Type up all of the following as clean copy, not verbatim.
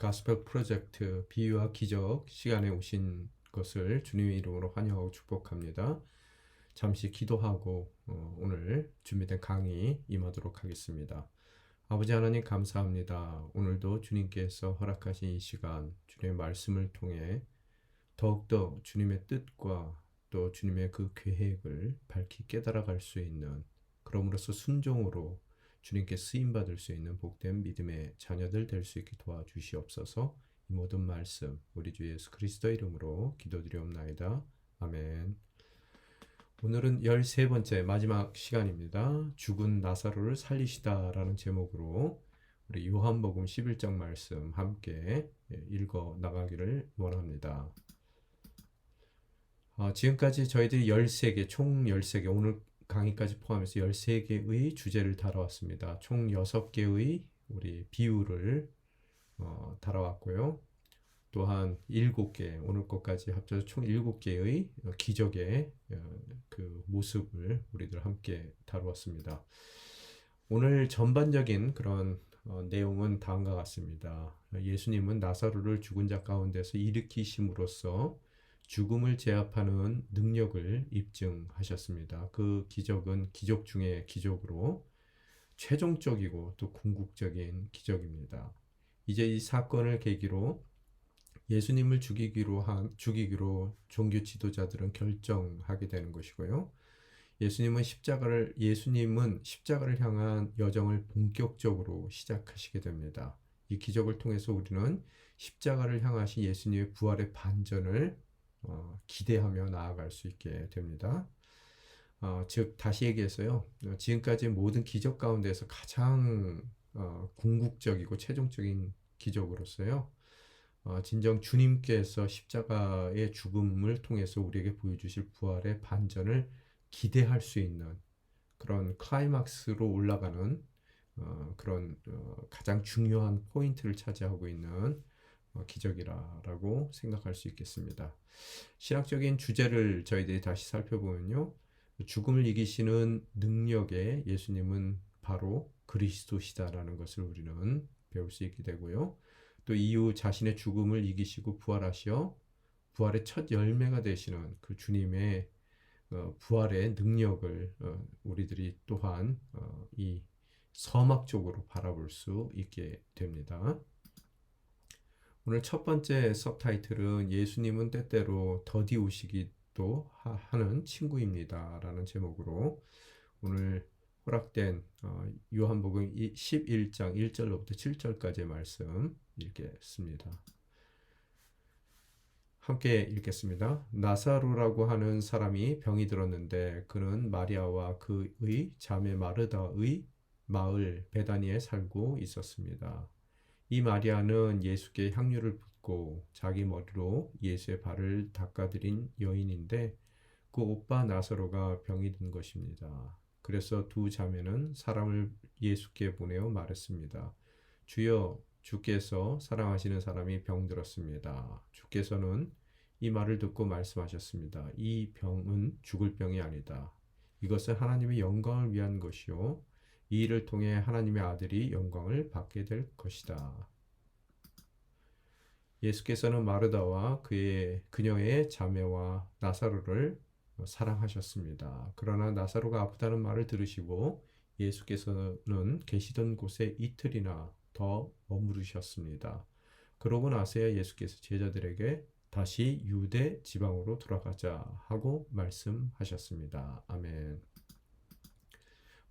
가스펠 프로젝트 비유와 기적 시간에 오신 것을 주님의 이름으로 환영하고 축복합니다. 잠시 기도하고 오늘 준비된 강의 임하도록 하겠습니다. 아버지 하나님 감사합니다. 오늘도 주님께서 허락하신 이 시간 주님의 말씀을 통해 더욱더 주님의 뜻과 또 주님의 그 계획을 밝히 깨달아갈 수 있는, 그럼으로써 순종으로 주님께 쓰임받을 수 있는 복된 믿음의 자녀들 될 수 있게 도와주시옵소서. 이 모든 말씀 우리 주 예수 그리스도 이름으로 기도드리옵나이다. 아멘. 오늘은 13번째 마지막 시간입니다. 죽은 나사로를 살리시다라는 제목으로 우리 요한복음 11장 말씀 함께 읽어 나가기를 원합니다. 지금까지 저희들이 13개, 총 13개, 오늘 강의까지 포함해서 13개의 주제를 다뤄왔습니다. 총 6개의 우리 비유를 다뤄왔고요. 또한 7개, 오늘 것까지 합쳐서 총 7개의 기적의 그 모습을 우리들 함께 다루었습니다. 오늘 전반적인 그런 내용은 다음과 같습니다. 예수님은 나사로를 죽은 자 가운데서 일으키심으로써 죽음을 제압하는 능력을 입증하셨습니다. 그 기적은 기적 중에 기적으로 최종적이고 또 궁극적인 기적입니다. 이제 이 사건을 계기로 예수님을 죽이기로 종교 지도자들은 결정하게 되는 것이고요. 예수님은 십자가를 향한 여정을 본격적으로 시작하시게 됩니다. 이 기적을 통해서 우리는 십자가를 향하신 예수님의 부활의 반전을 기대하며 나아갈 수 있게 됩니다. 즉 다시 얘기해서요, 지금까지 모든 기적 가운데서 가장 궁극적이고 최종적인 기적으로서요, 진정 주님께서 십자가의 죽음을 통해서 우리에게 보여주실 부활의 반전을 기대할 수 있는 그런 클라이막스로 올라가는 그런 가장 중요한 포인트를 차지하고 있는 기적이라고 생각할 수 있겠습니다. 신학적인 주제를 저희들이 다시 살펴보면요, 죽음을 이기시는 능력의 예수님은 바로 그리스도시다라는 것을 우리는 배울 수 있게 되고요. 또 이후 자신의 죽음을 이기시고 부활하시어 부활의 첫 열매가 되시는 그 주님의 부활의 능력을 우리들이 또한 이 서막적으로 바라볼 수 있게 됩니다. 오늘 첫 번째 서브타이틀은 예수님은 때때로 더디 오시기도 하는 친구입니다 라는 제목으로 오늘 허락된 요한복음 11장 1절로부터 7절까지의 말씀 읽겠습니다. 함께 읽겠습니다. 나사로라고 하는 사람이 병이 들었는데 그는 마리아와 그의 자매 마르다의 마을 베다니에 살고 있었습니다. 이 마리아는 예수께 향유를 붓고 자기 머리로 예수의 발을 닦아드린 여인인데 그 오빠 나사로가 병이 든 것입니다. 그래서 두 자매는 사람을 예수께 보내어 말했습니다. 주여, 주께서 사랑하시는 사람이 병들었습니다. 주께서는 이 말을 듣고 말씀하셨습니다. 이 병은 죽을 병이 아니다. 이것은 하나님의 영광을 위한 것이요 이 일을 통해 하나님의 아들이 영광을 받게 될 것이다. 예수께서는 마르다와 그녀의 자매와 나사로를 사랑하셨습니다. 그러나 나사로가 아프다는 말을 들으시고 예수께서는 계시던 곳에 이틀이나 더 머무르셨습니다. 그러고 나서야 예수께서 제자들에게 다시 유대 지방으로 돌아가자 하고 말씀하셨습니다. 아멘.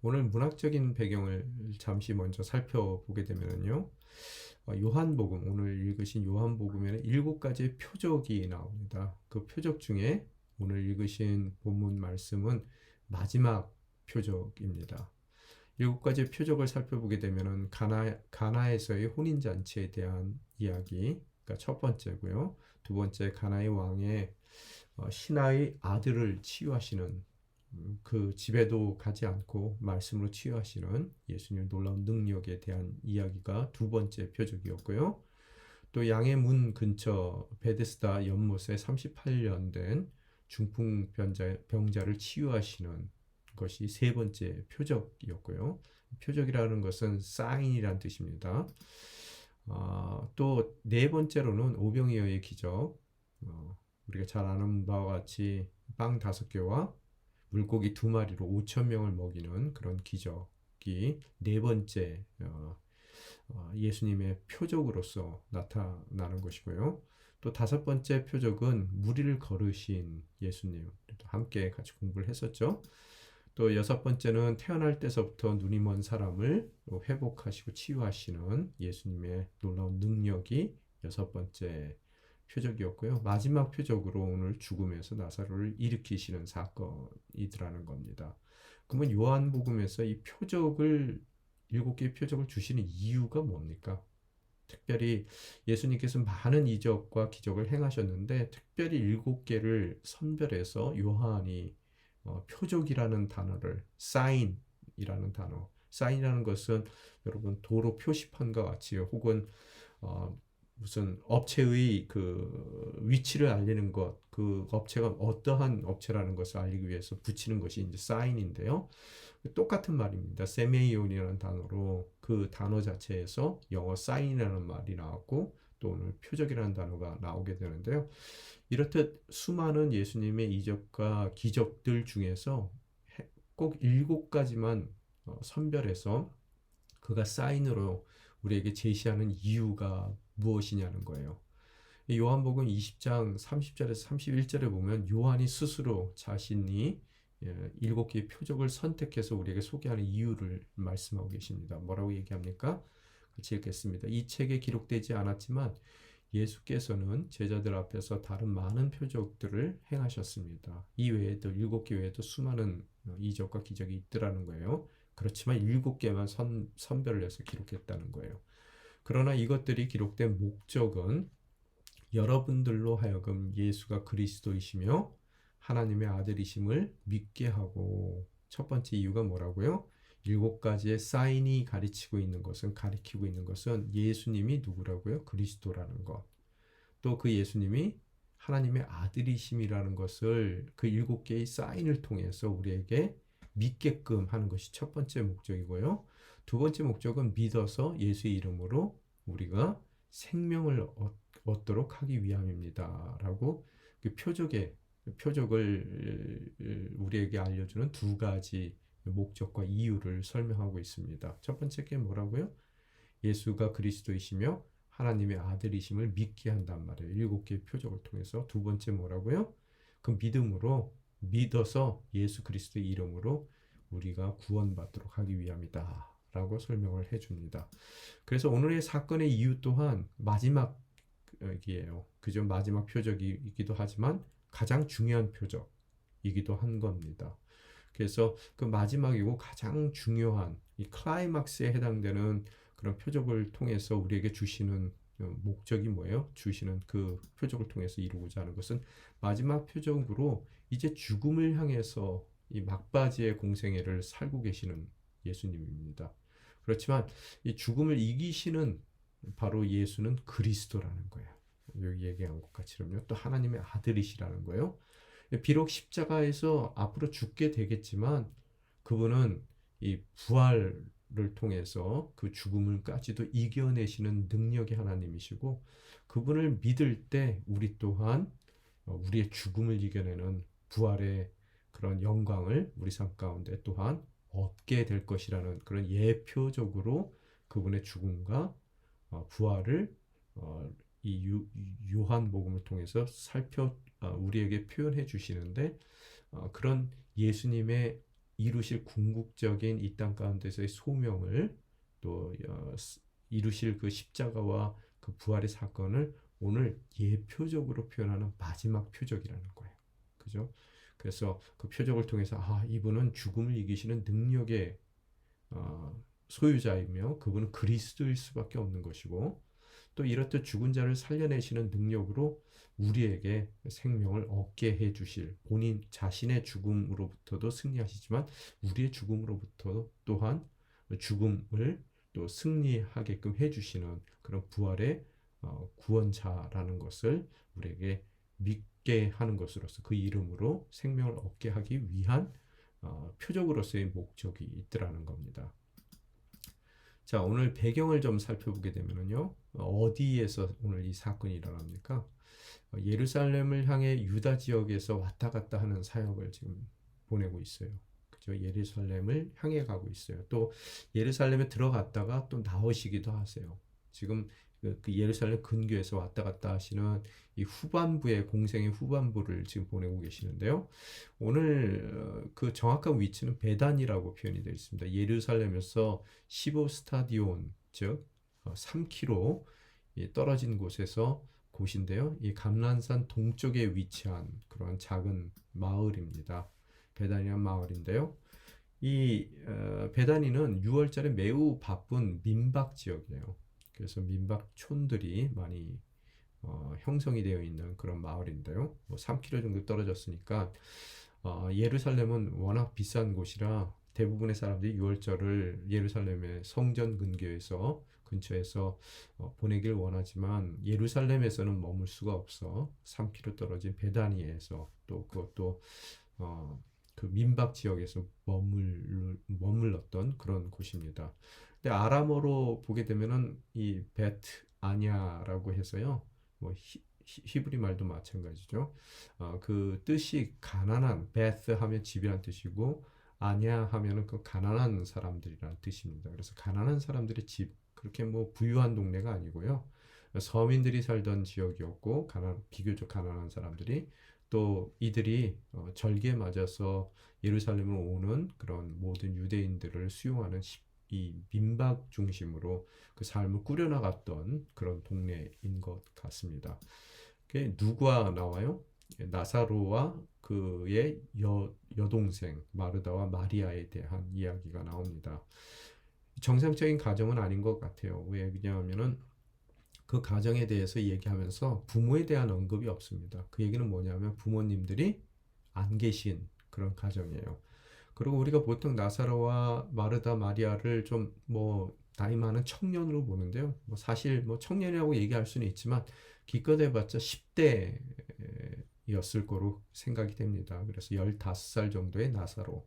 오늘 문학적인 배경을 잠시 먼저 살펴보게 되면요, 요한복음, 오늘 읽으신 요한복음에는 7가지의 표적이 나옵니다. 그 표적 중에 오늘 읽으신 본문 말씀은 마지막 표적입니다. 7가지의 표적을 살펴보게 되면 가나에서의 혼인잔치에 대한 이야기가 첫 번째고요. 두 번째, 가나의 왕의 신하의 아들을 치유하시는, 그 집에도 가지 않고 말씀으로 치유하시는 예수님의 놀라운 능력에 대한 이야기가 두 번째 표적이었고요. 또 양의 문 근처 베데스다 연못에 38년 된 중풍병자를 치유하시는 것이 세 번째 표적이었고요. 표적이라는 것은 사인이란 뜻입니다. 또 네 번째로는 오병이어의 기적. 우리가 잘 아는 바와 같이 빵 5개와 물고기 2마리로 5천 명을 먹이는 그런 기적이 네 번째 예수님의 표적으로서 나타나는 것이고요. 또 5번째 표적은 무리를 걸으신 예수님, 함께 같이 공부를 했었죠. 또 6번째는 태어날 때서부터 눈이 먼 사람을 회복하시고 치유하시는 예수님의 놀라운 능력이 6번째 표적이었고요. 마지막 표적으로 오늘 죽음에서 나사로를 일으키시는 사건이더라는 겁니다. 그러면 요한복음에서 이 표적을 7개의 표적을 주시는 이유가 뭡니까? 특별히 예수님께서 많은 이적과 기적을 행하셨는데 특별히 7개를 선별해서 요한이 표적이라는 단어를 사인이라는 단어, 사인이라는 것은 여러분 도로 표시판과 같이 혹은 무슨 업체의 그 위치를 알리는 것, 그 업체가 어떠한 업체라는 것을 알리기 위해서 붙이는 것이 이제 사인인데요. 똑같은 말입니다. 세메이온이라는 단어로 그 단어 자체에서 영어 사인이라는 말이 나왔고 또 오늘 표적이라는 단어가 나오게 되는데요. 이렇듯 수많은 예수님의 이적과 기적들 중에서 꼭 7가지만 선별해서 그가 사인으로 우리에게 제시하는 이유가 무엇이냐는 거예요. 요한복음 20장 30절에서 31절에 보면 요한이 스스로 자신이 7개의 표적을 선택해서 우리에게 소개하는 이유를 말씀하고 계십니다. 뭐라고 얘기합니까? 같이 읽겠습니다. 이 책에 기록되지 않았지만 예수께서는 제자들 앞에서 다른 많은 표적들을 행하셨습니다. 이 외에도 7개 외에도 수많은 이적과 기적이 있더라는 거예요. 그렇지만 7개만 선별을 해서 기록했다는 거예요. 그러나 이것들이 기록된 목적은 여러분들로 하여금 예수가 그리스도이시며 하나님의 아들이심을 믿게 하고, 첫 번째 이유가 뭐라고요? 7가지의 사인이 가리키고 있는 것은 예수님이 누구라고요? 그리스도라는 것. 또 그 예수님이 하나님의 아들이심이라는 것을 그 7개의 사인을 통해서 우리에게 믿게끔 하는 것이 첫 번째 목적이고요. 두 번째 목적은 믿어서 예수의 이름으로 우리가 생명을 얻도록 하기 위함입니다. 라고 그 표적을 우리에게 알려주는 2가지 목적과 이유를 설명하고 있습니다. 첫 번째 게 뭐라고요? 예수가 그리스도이시며 하나님의 아들이심을 믿게 한단 말이에요. 7개의 표적을 통해서. 두 번째 뭐라고요? 그 믿어서 예수 그리스도의 이름으로 우리가 구원받도록 하기 위함이다. 라고 설명을 해줍니다. 그래서 오늘의 사건의 이유 또한 마지막이에요. 그저 마지막 표적이기도 하지만 가장 중요한 표적이기도 한 겁니다. 그래서 그 마지막이고 가장 중요한 이 클라이막스에 해당되는 그런 표적을 통해서 우리에게 주시는 목적이 뭐예요? 주시는 그 표적을 통해서 이루고자 하는 것은 마지막 표적으로 이제 죽음을 향해서 이 막바지의 공생애를 살고 계시는 예수님입니다. 그렇지만 이 죽음을 이기시는 바로 예수는 그리스도라는 거예요. 여기 얘기한 것 같이요. 또 하나님의 아들이시라는 거예요. 비록 십자가에서 앞으로 죽게 되겠지만 그분은 이 부활을 통해서 그 죽음을까지도 이겨내시는 능력의 하나님이시고 그분을 믿을 때 우리 또한 우리의 죽음을 이겨내는 부활의 그런 영광을 우리 삶 가운데 또한 얻게 될 것이라는 그런 예표적으로 그분의 죽음과 부활을 이 요한복음을 통해서 우리에게 표현해 주시는데 그런 예수님의 이루실 궁극적인 이 땅 가운데서의 소명을 또 이루실 그 십자가와 그 부활의 사건을 오늘 예표적으로 표현하는 마지막 표적이라는 거예요. 그죠? 그래서 그 표적을 통해서 이분은 죽음을 이기시는 능력의 소유자이며 그분은 그리스도일 수밖에 없는 것이고 또 이렇듯 죽은 자를 살려내시는 능력으로 우리에게 생명을 얻게 해 주실 본인 자신의 죽음으로부터도 승리하시지만 우리의 죽음으로부터 또한 죽음을 또 승리하게끔 해 주시는 그런 부활의 구원자라는 것을 우리에게 믿게 하는 것으로서 그 이름으로 생명을 얻게 하기 위한 표적으로서의 목적이 있더라는 겁니다. 자, 오늘 배경을 좀 살펴보게 되면요. 어디에서 오늘 이 사건이 일어납니까? 예루살렘을 향해 유다 지역에서 왔다 갔다 하는 사역을 지금 보내고 있어요. 그죠? 예루살렘을 향해 가고 있어요. 또 예루살렘에 들어갔다가 또 나오시기도 하세요. 지금 그 예루살렘 근교에서 왔다 갔다 하시는 이 후반부의 공생의 후반부를 지금 보내고 계시는데요. 오늘 그 정확한 위치는 베단이라고 표현이 되어 있습니다. 예루살렘에서 15스타디온 즉 3km 떨어진 곳인데요. 이 감람산 동쪽에 위치한 그런 작은 마을입니다. 베다니란 마을인데요. 이 베다니는 6월달에 매우 바쁜 민박 지역이에요. 그래서 민박촌들이 많이 형성이 되어 있는 그런 마을인데요. 뭐 3km 정도 떨어졌으니까 예루살렘은 워낙 비싼 곳이라 대부분의 사람들이 6월절을 예루살렘의 성전 근처에서 보내길 원하지만 예루살렘에서는 머물 수가 없어 3km 떨어진 베다니에서 또 그것도 그 민박 지역에서 머물렀던 그런 곳입니다. 근데 아람어로 보게 되면은 이 베트 아냐라고 해서요. 뭐 히브리 말도 마찬가지죠. 그 뜻이 가난한 베트 하면 집이란 뜻이고 아냐 하면은 그 가난한 사람들이란 뜻입니다. 그래서 가난한 사람들의 집 그렇게 뭐 부유한 동네가 아니고요. 서민들이 살던 지역이었고 비교적 가난한 사람들이 또 이들이 절기에 맞아서 예루살렘을 오는 그런 모든 유대인들을 수용하는 이 민박 중심으로 그 삶을 꾸려나갔던 그런 동네인 것 같습니다. 누가 나와요? 나사로와 그의 여동생 마르다와 마리아에 대한 이야기가 나옵니다. 정상적인 가정은 아닌 것 같아요. 왜냐하면은 그 가정에 대해서 얘기하면서 부모에 대한 언급이 없습니다. 그 얘기는 뭐냐면 부모님들이 안 계신 그런 가정이에요. 그리고 우리가 보통 나사로와 마르다 마리아를 좀 뭐 나이 많은 청년으로 보는데요. 뭐 사실 뭐 청년이라고 얘기할 수는 있지만 기껏 해봤자 10대였을 거로 생각이 됩니다. 그래서 15살 정도의 나사로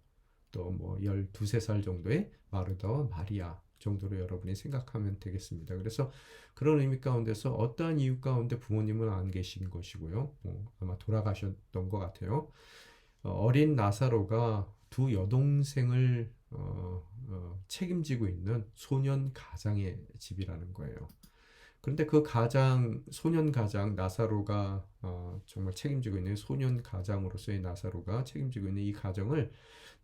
또 뭐 12, 3살 정도의 마르다와 마리아 정도로 여러분이 생각하면 되겠습니다. 그래서 그런 의미 가운데서 어떠한 이유 가운데 부모님은 안 계신 것이고요. 아마 돌아가셨던 것 같아요. 어린 나사로가 두 여동생을 책임지고 있는 소년 가장의 집이라는 거예요. 그런데 그 소년 가장 나사로가 정말 책임지고 있는 소년 가장으로서의 나사로가 책임지고 있는 이 가정을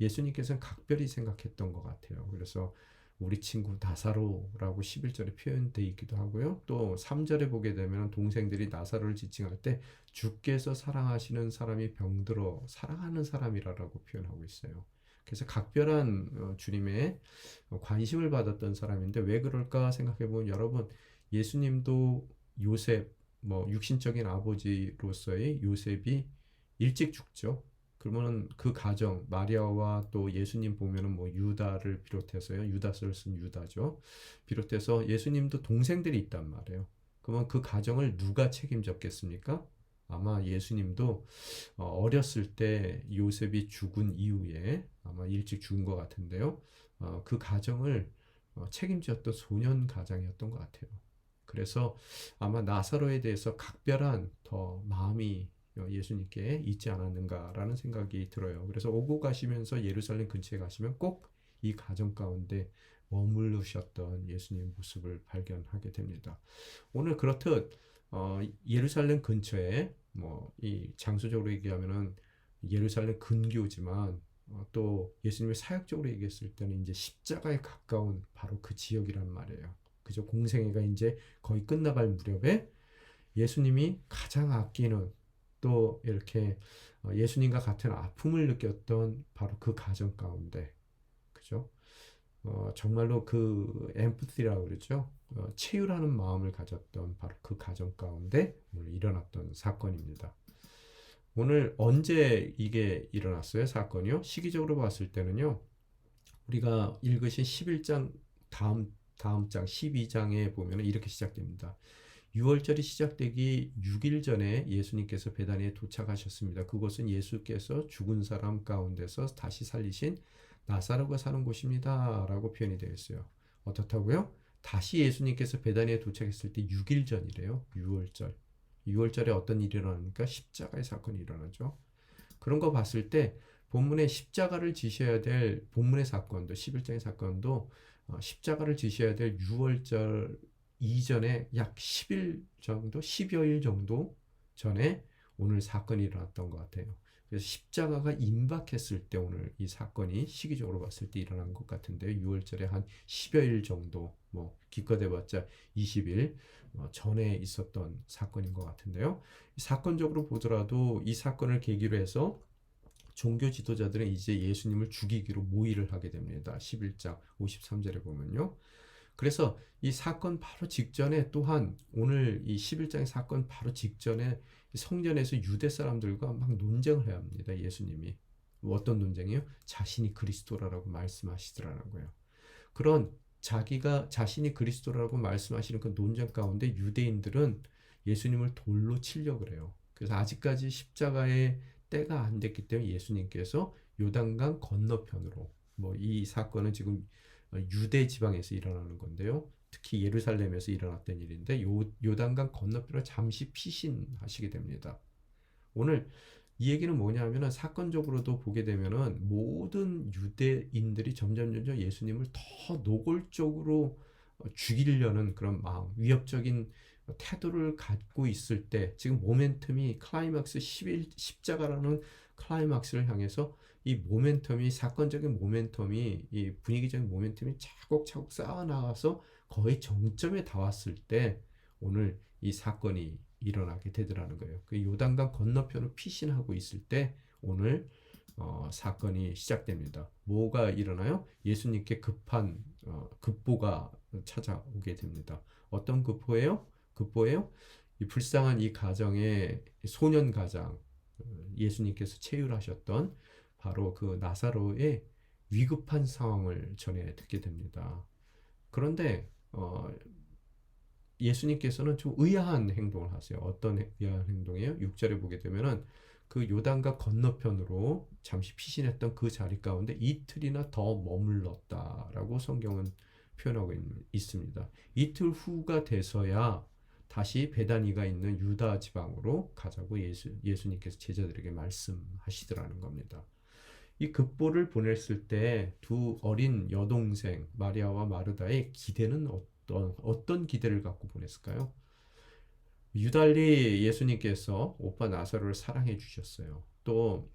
예수님께서는 각별히 생각했던 것 같아요. 그래서 우리 친구 나사로라고 11절에 표현되어 있기도 하고요. 또 3절에 보게 되면 동생들이 나사로를 지칭할 때 주께서 사랑하시는 사람이 병들어 사랑하는 사람이라고 표현하고 있어요. 그래서 각별한 주님의 관심을 받았던 사람인데 왜 그럴까 생각해 보면 여러분 예수님도 요셉 뭐 육신적인 아버지로서의 요셉이 일찍 죽죠. 그러면은 그 가정 마리아와 또 예수님 보면은 뭐 유다를 비롯해서요. 유다서를 쓴 유다죠. 비롯해서 예수님도 동생들이 있단 말이에요. 그러면 그 가정을 누가 책임졌겠습니까? 아마 예수님도 어렸을 때 요셉이 죽은 이후에 아마 일찍 죽은 것 같은데요. 그 가정을 책임졌던 소년 가장이었던 것 같아요. 그래서 아마 나사로에 대해서 각별한 더 마음이 예수님께 있지 않았는가라는 생각이 들어요. 그래서 오고 가시면서 예루살렘 근처에 가시면 꼭 이 가정 가운데 머무르셨던 예수님 모습을 발견하게 됩니다. 오늘 그렇듯 예루살렘 근처에 뭐 이 장소적으로 얘기하면은 예루살렘 근교지만 또 예수님의 사역적으로 얘기했을 때는 이제 십자가에 가까운 바로 그 지역이란 말이에요. 그죠? 공생애가 이제 거의 끝나갈 무렵에 예수님이 가장 아끼는 또 이렇게 예수님과 같은 아픔을 느꼈던 바로 그 가정 가운데 그죠? 정말로 그 엠프티라고 그러죠. 체휼하는 마음을 가졌던 바로 그 가정 가운데 오늘 일어났던 사건입니다. 오늘 언제 이게 일어났어요? 사건이요? 시기적으로 봤을 때는요. 우리가 읽으신 11장 다음 장 12장에 보면 이렇게 시작됩니다. 6월절이 시작되기 6일 전에 예수님께서 베다니에 도착하셨습니다. 그곳은 예수께서 죽은 사람 가운데서 다시 살리신 나사로가 사는 곳입니다. 라고 표현이 되어 있어요. 어떻다고요? 다시 예수님께서 베다니에 도착했을 때 6일 전이래요. 6월절. 6월절에 어떤 일이 일어납니까? 십자가의 사건이 일어나죠. 그런 거 봤을 때 본문에 십자가를 지셔야 될 본문의 사건도 11장의 사건도 십자가를 지셔야 될 6월절 이전에 약 10일 정도, 10여일 정도 전에 오늘 사건이 일어났던 것 같아요. 그래서 십자가가 임박했을 때 오늘 이 사건이 시기적으로 봤을 때 일어난 것 같은데요. 6월절에 한 10여일 정도, 뭐 기껏 해봤자 20일 전에 있었던 사건인 것 같은데요. 사건적으로 보더라도 이 사건을 계기로 해서 종교 지도자들은 이제 예수님을 죽이기로 모의를 하게 됩니다. 11장 53절에 보면요. 그래서 이 사건 바로 직전에 또한 오늘 이 11장의 사건 바로 직전에 성전에서 유대 사람들과 막 논쟁을 해야 합니다. 예수님이. 어떤 논쟁이요? 자신이 그리스도라고 말씀하시더라는 거예요. 그런 자신이 그리스도라고 말씀하시는 그 논쟁 가운데 유대인들은 예수님을 돌로 치려고 그래요. 그래서 아직까지 십자가의 때가 안 됐기 때문에 예수님께서 요단강 건너편으로 뭐 이 사건은 지금 유대 지방에서 일어나는 건데요. 특히 예루살렘에서 일어났던 일인데 요단강 건너편을 잠시 피신하시게 됩니다. 오늘 이 얘기는 뭐냐 하면은 사건적으로도 보게 되면은 모든 유대인들이 점점 예수님을 더 노골적으로 죽이려는 그런 마음, 위협적인 태도를 갖고 있을 때 지금 모멘텀이 클라이막스 11 십자가라는 클라이막스를 향해서 이 모멘텀이 사건적인 모멘텀이 이 분위기적인 모멘텀이 차곡차곡 쌓아나가서 거의 정점에 닿았을 때 오늘 이 사건이 일어나게 되더라는 거예요. 그 요단강 건너편을 피신하고 있을 때 오늘 사건이 시작됩니다. 뭐가 일어나요? 예수님께 급한 급보가 찾아오게 됩니다. 어떤 급보예요? 급보예요? 이 불쌍한 이 가정의 소년 가장 예수님께서 체휼하셨던 바로 그 나사로의 위급한 상황을 전해 듣게 됩니다. 그런데 예수님께서는 좀 의아한 행동을 하세요. 어떤 의아한 행동이에요? 6절에 보게 되면은 그 요단강 건너편으로 잠시 피신했던 그 자리 가운데 이틀이나 더 머물렀다라고 성경은 표현하고 있습니다. 이틀 후가 돼서야 다시 베다니가 있는 유다 지방으로 가자고 예수님께서 제자들에게 말씀하시더라는 겁니다. 이 급보를 보냈을 때 두 어린 여동생 마리아와 마르다의 기대는 어떤 기대를 갖고 보냈을까요? 유달리 예수님께서 오빠 나사로를 사랑해 주셨어요. 또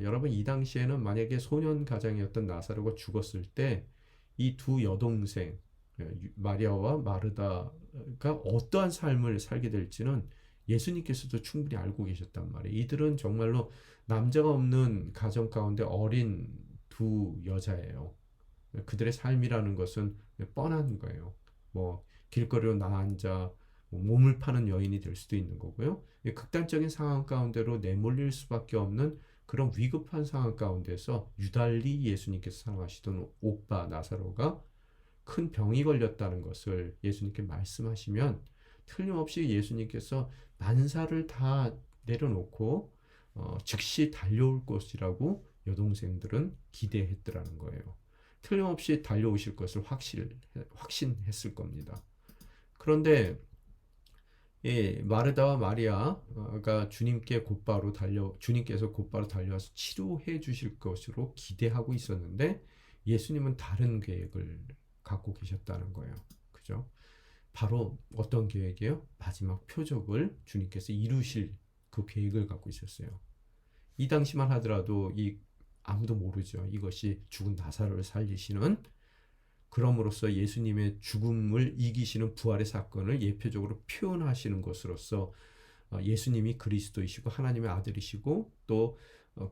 여러분 이 당시에는 만약에 소년 가장이었던 나사로가 죽었을 때 이 두 여동생 마리아와 마르다가 어떠한 삶을 살게 될지는 예수님께서도 충분히 알고 계셨단 말이에요. 이들은 정말로 남자가 없는 가정 가운데 어린 두 여자예요. 그들의 삶이라는 것은 뻔한 거예요. 뭐 길거리로 나앉아 몸을 파는 여인이 될 수도 있는 거고요. 극단적인 상황 가운데로 내몰릴 수밖에 없는 그런 위급한 상황 가운데서 유달리 예수님께서 사랑하시던 오빠 나사로가 큰 병이 걸렸다는 것을 예수님께 말씀하시면 틀림없이 예수님께서 만사를 다 내려놓고 즉시 달려올 것이라고 여동생들은 기대했더라는 거예요. 틀림없이 달려오실 것을 확신했을 겁니다. 그런데 마르다와 마리아가 주님께서 곧바로 달려와서 치료해 주실 것으로 기대하고 있었는데 예수님은 다른 계획을 갖고 계셨다는 거예요. 그죠? 바로 어떤 계획이에요? 마지막 표적을 주님께서 이루실 그 계획을 갖고 있었어요. 이 당시만 하더라도 아무도 모르죠. 이것이 죽은 나사로를 살리시는 그럼으로써 예수님의 죽음을 이기시는 부활의 사건을 예표적으로 표현하시는 것으로서 예수님이 그리스도이시고 하나님의 아들이시고 또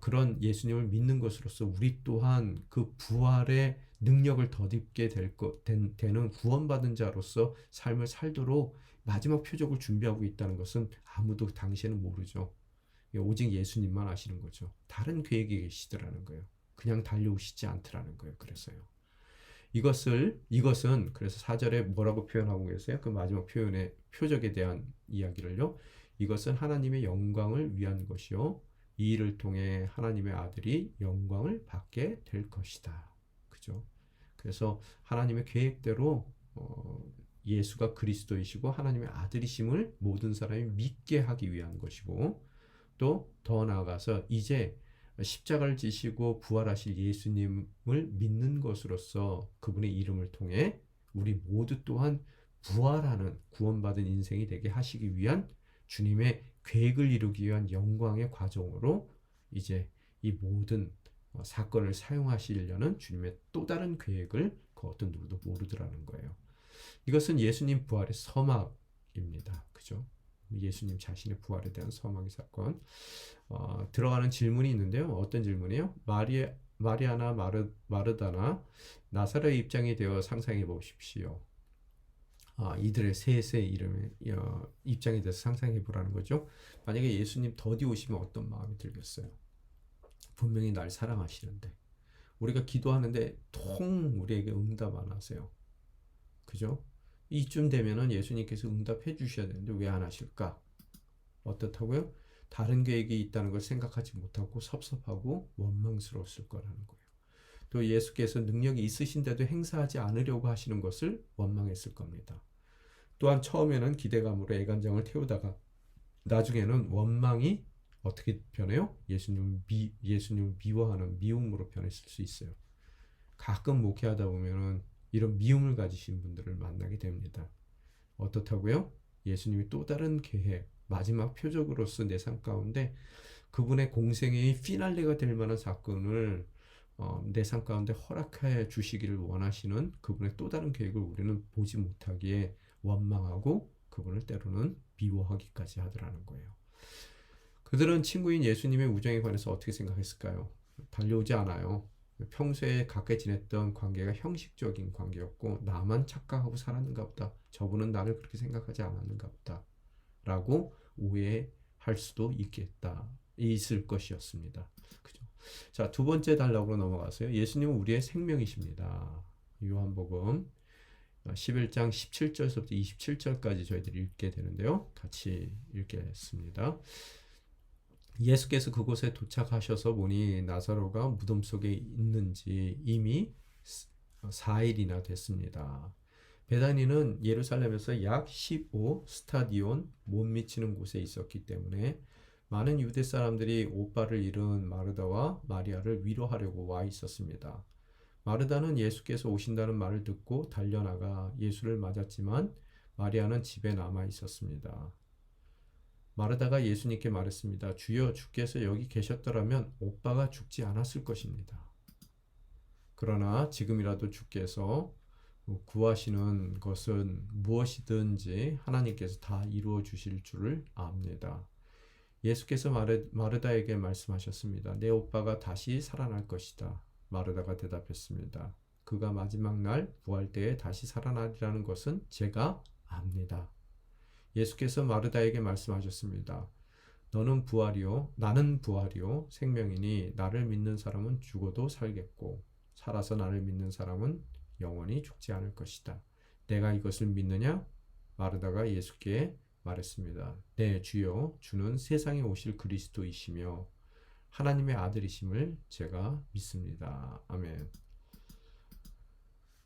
그런 예수님을 믿는 것으로서 우리 또한 그 부활의 능력을 덧입게 되는 구원받은 자로서 삶을 살도록 마지막 표적을 준비하고 있다는 것은 아무도 당시에는 모르죠. 오직 예수님만 아시는 거죠. 다른 계획이 계시더라는 거예요. 그냥 달려오시지 않더라는 거예요. 그래서요. 이것은 그래서 4절에 뭐라고 표현하고 계세요? 그 마지막 표현의 표적에 대한 이야기를요. 이것은 하나님의 영광을 위한 것이요. 이 일을 통해 하나님의 아들이 영광을 받게 될 것이다. 그죠? 그래서 하나님의 계획대로 예수가 그리스도이시고 하나님의 아들이심을 모든 사람이 믿게 하기 위한 것이고, 또 더 나아가서 이제 십자가를 지시고 부활하실 예수님을 믿는 것으로서 그분의 이름을 통해 우리 모두 또한 부활하는 구원받은 인생이 되게 하시기 위한 주님의 계획을 이루기 위한 영광의 과정으로 이제 이 모든 사건을 사용하시려는 주님의 또 다른 계획을 그 어떤 누구도 모르더라는 거예요. 이것은 예수님 부활의 서막입니다. 그죠? 예수님 자신의 부활에 대한 서막의 사건. 들어가는 질문이 있는데요. 어떤 질문이요? 마리아나 마르다나 나사로의 입장이 되어 상상해 보십시오. 이들의 셋의 이름의 입장에 대해서 상상해 보라는 거죠. 만약에 예수님 더디 오시면 어떤 마음이 들겠어요? 분명히 날 사랑하시는데 우리가 기도하는데 통 우리에게 응답 안 하세요. 그죠? 이쯤 되면은 예수님께서 응답해 주셔야 되는데 왜 안 하실까? 어떻다고요? 다른 계획이 있다는 걸 생각하지 못하고 섭섭하고 원망스러웠을 거라는 거예요. 또 예수께서 능력이 있으신데도 행사하지 않으려고 하시는 것을 원망했을 겁니다. 또한 처음에는 기대감으로 애간장을 태우다가 나중에는 원망이 어떻게 변해요? 예수님을 미워하는 미움으로 변했을 수 있어요. 가끔 목회하다 보면은 이런 미움을 가지신 분들을 만나게 됩니다. 어떻다고요? 예수님이 또 다른 계획, 마지막 표적으로서 내 삶 가운데 그분의 공생애의 피날레가 될 만한 사건을 내 삶 가운데 허락해 주시기를 원하시는 그분의 또 다른 계획을 우리는 보지 못하기에 원망하고 그분을 때로는 미워하기까지 하더라는 거예요. 그들은 친구인 예수님의 우정에 관해서 어떻게 생각했을까요? 달려오지 않아요. 평소에 가까이 지냈던 관계가 형식적인 관계였고 나만 착각하고 살았는가 보다. 저분은 나를 그렇게 생각하지 않았는가 보다. 라고 오해할 수도 있을 것이었습니다. 그죠? 자, 두 번째 단락으로 넘어가서요. 예수님은 우리의 생명이십니다. 요한복음 11장 17절부터 27절까지 저희들이 읽게 되는데요. 같이 읽겠습니다. 예수께서 그곳에 도착하셔서 보니 나사로가 무덤 속에 있는지 이미 4일이나 됐습니다. 베다니는 예루살렘에서 약 15 스타디온 못 미치는 곳에 있었기 때문에 많은 유대 사람들이 오빠를 잃은 마르다와 마리아를 위로하려고 와 있었습니다. 마르다는 예수께서 오신다는 말을 듣고 달려나가 예수를 맞았지만 마리아는 집에 남아 있었습니다. 마르다가 예수님께 말했습니다. 주여, 주께서 여기 계셨더라면 오빠가 죽지 않았을 것입니다. 그러나 지금이라도 주께서 구하시는 것은 무엇이든지 하나님께서 다 이루어 주실 줄을 압니다. 예수께서 마르다에게 말씀하셨습니다. 내 오빠가 다시 살아날 것이다. 마르다가 대답했습니다. 그가 마지막 날 부활 때에 다시 살아나리라는 것은 제가 압니다. 예수께서 마르다에게 말씀하셨습니다. 나는 부활이요 생명이니 나를 믿는 사람은 죽어도 살겠고 살아서 나를 믿는 사람은 영원히 죽지 않을 것이다. 내가 이것을 믿느냐? 마르다가 예수께 말했습니다. 네, 주여, 주는 세상에 오실 그리스도이시며 하나님의 아들이심을 제가 믿습니다. 아멘.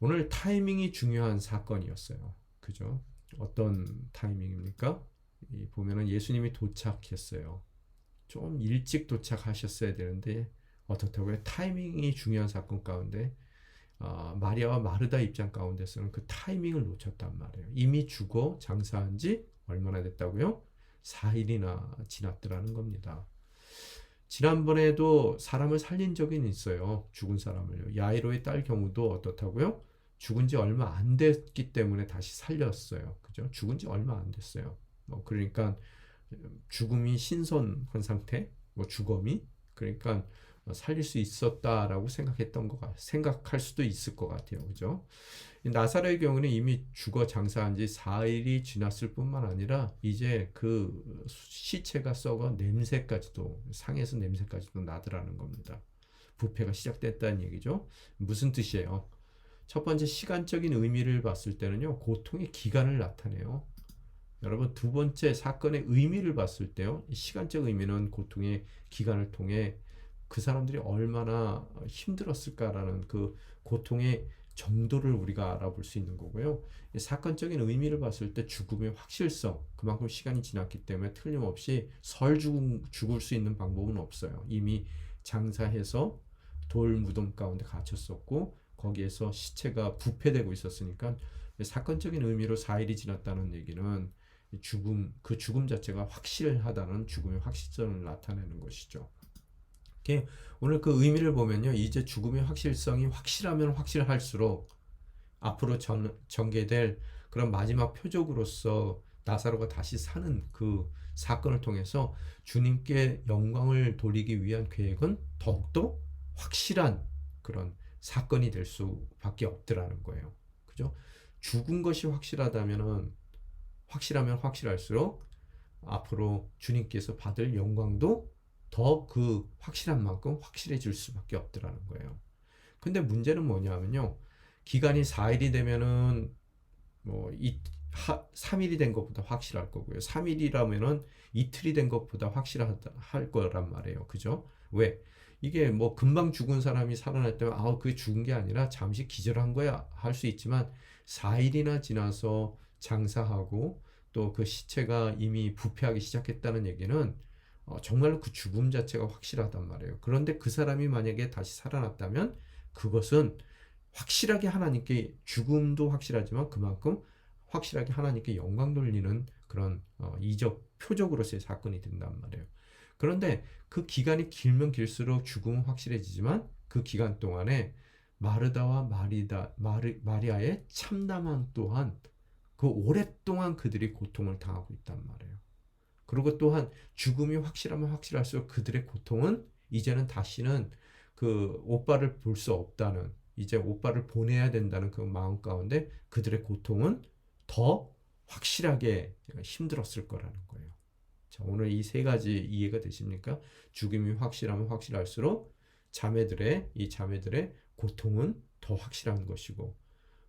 오늘 타이밍이 중요한 사건이었어요. 그죠? 어떤 타이밍입니까? 보면은 예수님이 도착했어요. 좀 일찍 도착하셨어야 되는데 어떻다고요? 타이밍이 중요한 사건 가운데 마리아와 마르다 입장 가운데서는 그 타이밍을 놓쳤단 말이에요. 이미 죽어 장사한 지 얼마나 됐다고요? 4일이나 지났더라는 겁니다. 지난번에도 사람을 살린 적이 있어요. 죽은 사람을요. 야이로의 딸 경우도 어떻다고요? 죽은 지 얼마 안 됐기 때문에 다시 살렸어요. 그죠? 죽은 지 얼마 안 됐어요. 그러니까 죽음이 신선한 상태, 주검이 그러니까 살릴 수 있었다라고 생각할 수도 있을 것 같아요. 그죠? 나사로의 경우는 이미 죽어 장사한 지 4일이 지났을 뿐만 아니라 이제 그 시체가 썩어 상에서 냄새까지도 나더라는 겁니다. 부패가 시작됐다는 얘기죠. 무슨 뜻이에요? 첫 번째 시간적인 의미를 봤을 때는요, 고통의 기간을 나타내요. 여러분, 두 번째 사건의 의미를 봤을 때요, 시간적 의미는 고통의 기간을 통해 그 사람들이 얼마나 힘들었을까라는 그 고통의 정도를 우리가 알아볼 수 있는 거고요. 사건적인 의미를 봤을 때 죽음의 확실성, 그만큼 시간이 지났기 때문에 틀림없이 죽을 수 있는 방법은 없어요. 이미 장사해서 돌 무덤 가운데 갇혔었고 거기에서 시체가 부패되고 있었으니까 사건적인 의미로 4일이 지났다는 얘기는 그 죽음 자체가 확실하다는 죽음의 확실성을 나타내는 것이죠. 오늘 그 의미를 보면요, 이제 죽음의 확실성이 확실하면 확실할수록 앞으로 전개될 그런 마지막 표적으로서 나사로가 다시 사는 그 사건을 통해서 주님께 영광을 돌리기 위한 계획은 더욱더 확실한 그런 사건이 될 수밖에 없더라는 거예요. 그죠? 죽은 것이 확실하면 확실할수록 앞으로 주님께서 받을 영광도 더 그 확실한 만큼 확실해질 수밖에 없더라는 거예요. 근데 문제는 뭐냐면요. 기간이 4일이 되면은 3일이 된 것보다 확실할 거고요. 3일이라면은 이틀이 된 것보다 확실할 거란 말이에요. 그죠? 왜? 이게 뭐 금방 죽은 사람이 살아났다면 그게 죽은 게 아니라 잠시 기절한 거야 할 수 있지만 4일이나 지나서 장사하고 또 그 시체가 이미 부패하기 시작했다는 얘기는 정말로 그 죽음 자체가 확실하단 말이에요. 그런데 그 사람이 만약에 다시 살아났다면 그것은 확실하게 하나님께 죽음도 확실하지만 그만큼 확실하게 하나님께 영광 돌리는 그런 이적 표적으로서의 사건이 된단 말이에요. 그런데 그 기간이 길면 길수록 죽음은 확실해지지만 그 기간 동안에 마르다와 마리아의 참담함 또한 그 오랫동안 그들이 고통을 당하고 있단 말이에요. 그리고 또한 죽음이 확실하면 확실할수록 그들의 고통은 이제는 다시는 그 오빠를 볼 수 없다는, 이제 오빠를 보내야 된다는 그 마음 가운데 그들의 고통은 더 확실하게 힘들었을 거라는 거예요. 자, 오늘 이 세 가지 이해가 되십니까? 죽음이 확실하면 확실할수록 이 자매들의 고통은 더 확실한 것이고,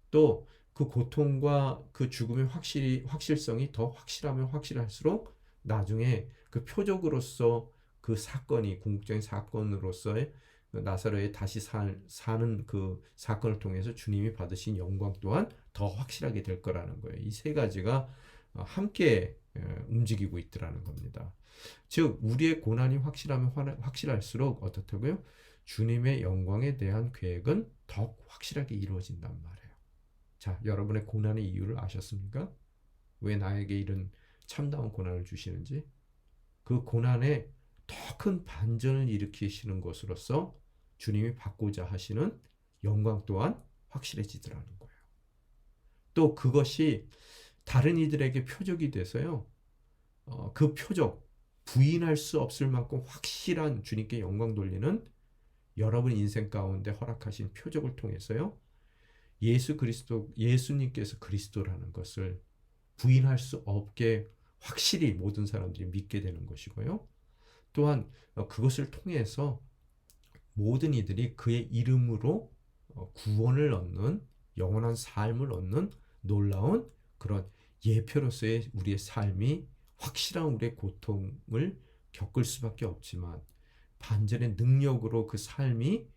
또 그 고통과 그 죽음의 확실성이 더 확실하면 확실할수록 나중에 그 표적으로서 그 사건이 궁극적인 사건으로서의 나사로의 다시 사는 그 사건을 통해서 주님이 받으신 영광 또한 더 확실하게 될 거라는 거예요. 이 세 가지가 함께 움직이고 있더라는 겁니다. 즉 우리의 고난이 확실하면 확실할수록 어떻다고요? 주님의 영광에 대한 계획은 더욱 확실하게 이루어진단 말이에요. 자, 여러분의 고난의 이유를 아셨습니까? 왜 나에게 이런 참다운 고난을 주시는지? 그 고난에 더 큰 반전을 일으키시는 것으로서 주님이 받고자 하시는 영광 또한 확실해지더라는 거예요. 또 그것이 다른 이들에게 표적이 돼서요. 그 표적, 부인할 수 없을 만큼 확실한 주님께 영광 돌리는 여러분 인생 가운데 허락하신 표적을 통해서요. 예수님께서 그리스도라는 것을 부인할 수 없게 확실히 모든 사람들이 믿게 되는 것이고요. 또한 그것을 통해서 모든 이들이 그의 이름으로 구원을 얻는 영원한 삶을 얻는 놀라운 그런 예표로서의 우리의 삶이 확실한 우리의 고통을 겪을 수밖에 없지만 반전의 능력으로 그 삶이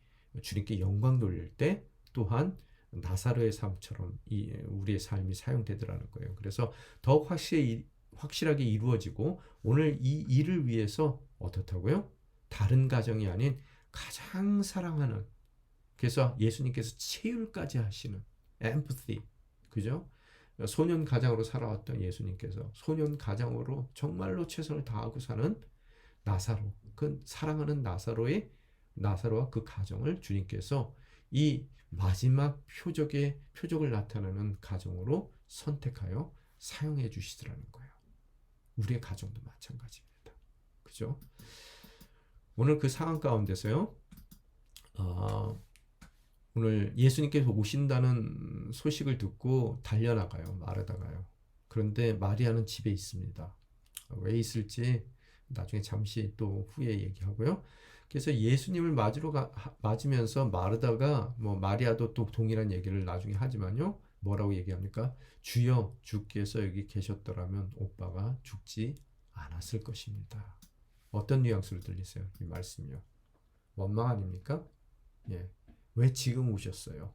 주님께 영광 돌릴 때 또한 나사로의 삶처럼 우리의 삶이 사용되더라는 거예요. 그래서 더욱 확실하게 이루어지고 오늘 이 일을 위해서 어떻다고요? 다른 가정이 아닌 가장 사랑하는, 그래서 예수님께서 체휼까지 하시는 empathy, 그죠? 소년 가장으로 살아왔던 예수님께서 소년 가장으로 정말로 최선을 다하고 사는 나사로, 그 사랑하는 나사로와 그 가정을 주님께서 이 마지막 표적을 나타내는 가정으로 선택하여 사용해 주시더라는 거예요. 우리의 가정도 마찬가지입니다. 그죠? 오늘 그 상황 가운데서요. 오늘 예수님께서 오신다는 소식을 듣고 달려나가요. 마르다가요. 그런데 마리아는 집에 있습니다. 왜 있을지 나중에 잠시 또 후에 얘기하고요. 그래서 예수님을 맞으면서 마르다가 마리아도 또 동일한 얘기를 나중에 하지만요. 뭐라고 얘기합니까? 주여, 주께서 여기 계셨더라면 오빠가 죽지 않았을 것입니다. 어떤 뉘앙스로 들리세요? 이 말씀이요. 원망 아닙니까? 예. 왜 지금 오셨어요?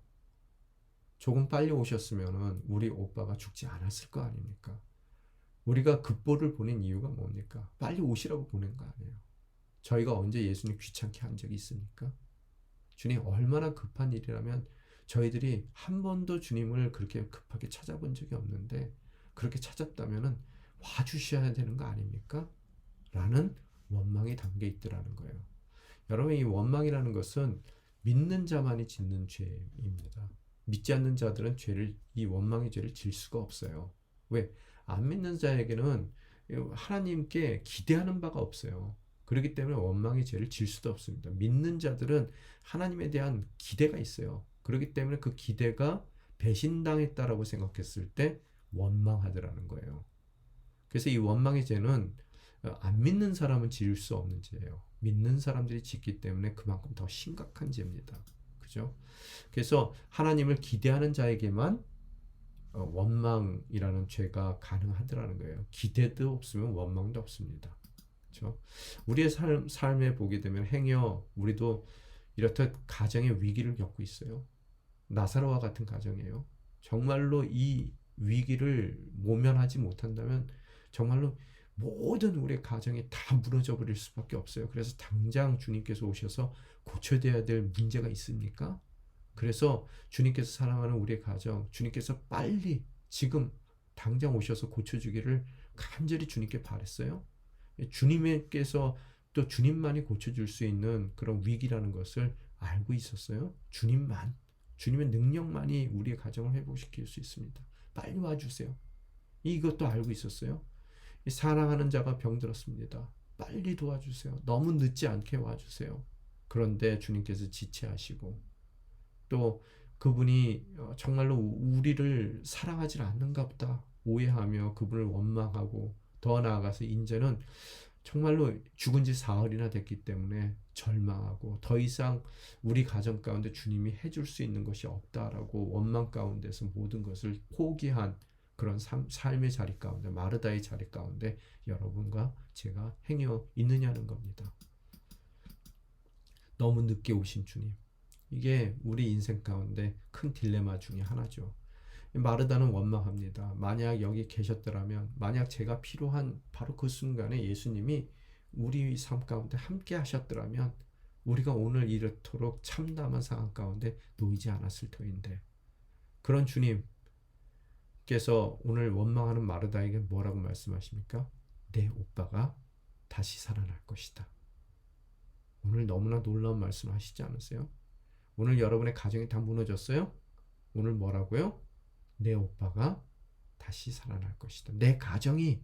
조금 빨리 오셨으면은 우리 오빠가 죽지 않았을 거 아닙니까? 우리가 급보를 보낸 이유가 뭡니까? 빨리 오시라고 보낸 거 아니에요. 저희가 언제 예수님 귀찮게 한 적이 있습니까? 주님 얼마나 급한 일이라면 저희들이 한 번도 주님을 그렇게 급하게 찾아본 적이 없는데 그렇게 찾았다면은 와주셔야 되는 거 아닙니까? 라는 원망이 담겨 있더라는 거예요. 여러분, 이 원망이라는 것은 믿는 자만이 짓는 죄입니다. 믿지 않는 자들은 이 원망의 죄를 질 수가 없어요. 왜? 안 믿는 자에게는 하나님께 기대하는 바가 없어요. 그렇기 때문에 원망의 죄를 질 수도 없습니다. 믿는 자들은 하나님에 대한 기대가 있어요. 그렇기 때문에 그 기대가 배신당했다라고 생각했을 때 원망하더라는 거예요. 그래서 이 원망의 죄는 안 믿는 사람은 지을 수 없는 죄예요. 믿는 사람들이 짓기 때문에 그만큼 더 심각한 죄입니다. 그죠? 그래서 하나님을 기대하는 자에게만 원망이라는 죄가 가능하더라는 거예요. 기대도 없으면 원망도 없습니다. 그렇죠? 우리의 삶에 보게 되면 행여 우리도 이렇듯 가정의 위기를 겪고 있어요. 나사로와 같은 가정이에요. 정말로 이 위기를 모면하지 못한다면 정말로 모든 우리의 가정이 다 무너져 버릴 수밖에 없어요. 그래서 당장 주님께서 오셔서 고쳐야 될 문제가 있습니까? 그래서 주님께서 사랑하는 우리의 가정, 주님께서 빨리 지금 당장 오셔서 고쳐주기를 간절히 주님께 바랬어요. 주님께서 또 주님만이 고쳐줄 수 있는 그런 위기라는 것을 알고 있었어요. 주님의 능력만이 우리의 가정을 회복시킬 수 있습니다. 빨리 와주세요. 이것도 알고 있었어요. 사랑하는 자가 병들었습니다. 빨리 도와주세요. 너무 늦지 않게 와주세요. 그런데 주님께서 지체하시고 또 그분이 정말로 우리를 사랑하지 않는가 보다 오해하며 그분을 원망하고 더 나아가서 이제는 정말로 죽은 지 사흘이나 됐기 때문에 절망하고 더 이상 우리 가정 가운데 주님이 해줄 수 있는 것이 없다라고 원망 가운데서 모든 것을 포기한 그런 삶의 자리 가운데, 마르다의 자리 가운데 여러분과 제가 행여 있느냐는 겁니다. 너무 늦게 오신 주님, 이게 우리 인생 가운데 큰 딜레마 중에 하나죠. 마르다는 원망합니다. 만약 여기 계셨더라면, 만약 제가 필요한 바로 그 순간에 예수님이 우리 삶 가운데 함께 하셨더라면 우리가 오늘 이렇도록 참담한 상황 가운데 놓이지 않았을 터인데, 그런 주님께서 오늘 원망하는 마르다에게 뭐라고 말씀하십니까? 내 오빠가 다시 살아날 것이다. 오늘 너무나 놀라운 말씀을 하시지 않으세요? 오늘 여러분의 가정이 다 무너졌어요? 오늘 뭐라고요? 내 오빠가 다시 살아날 것이다. 내 가정이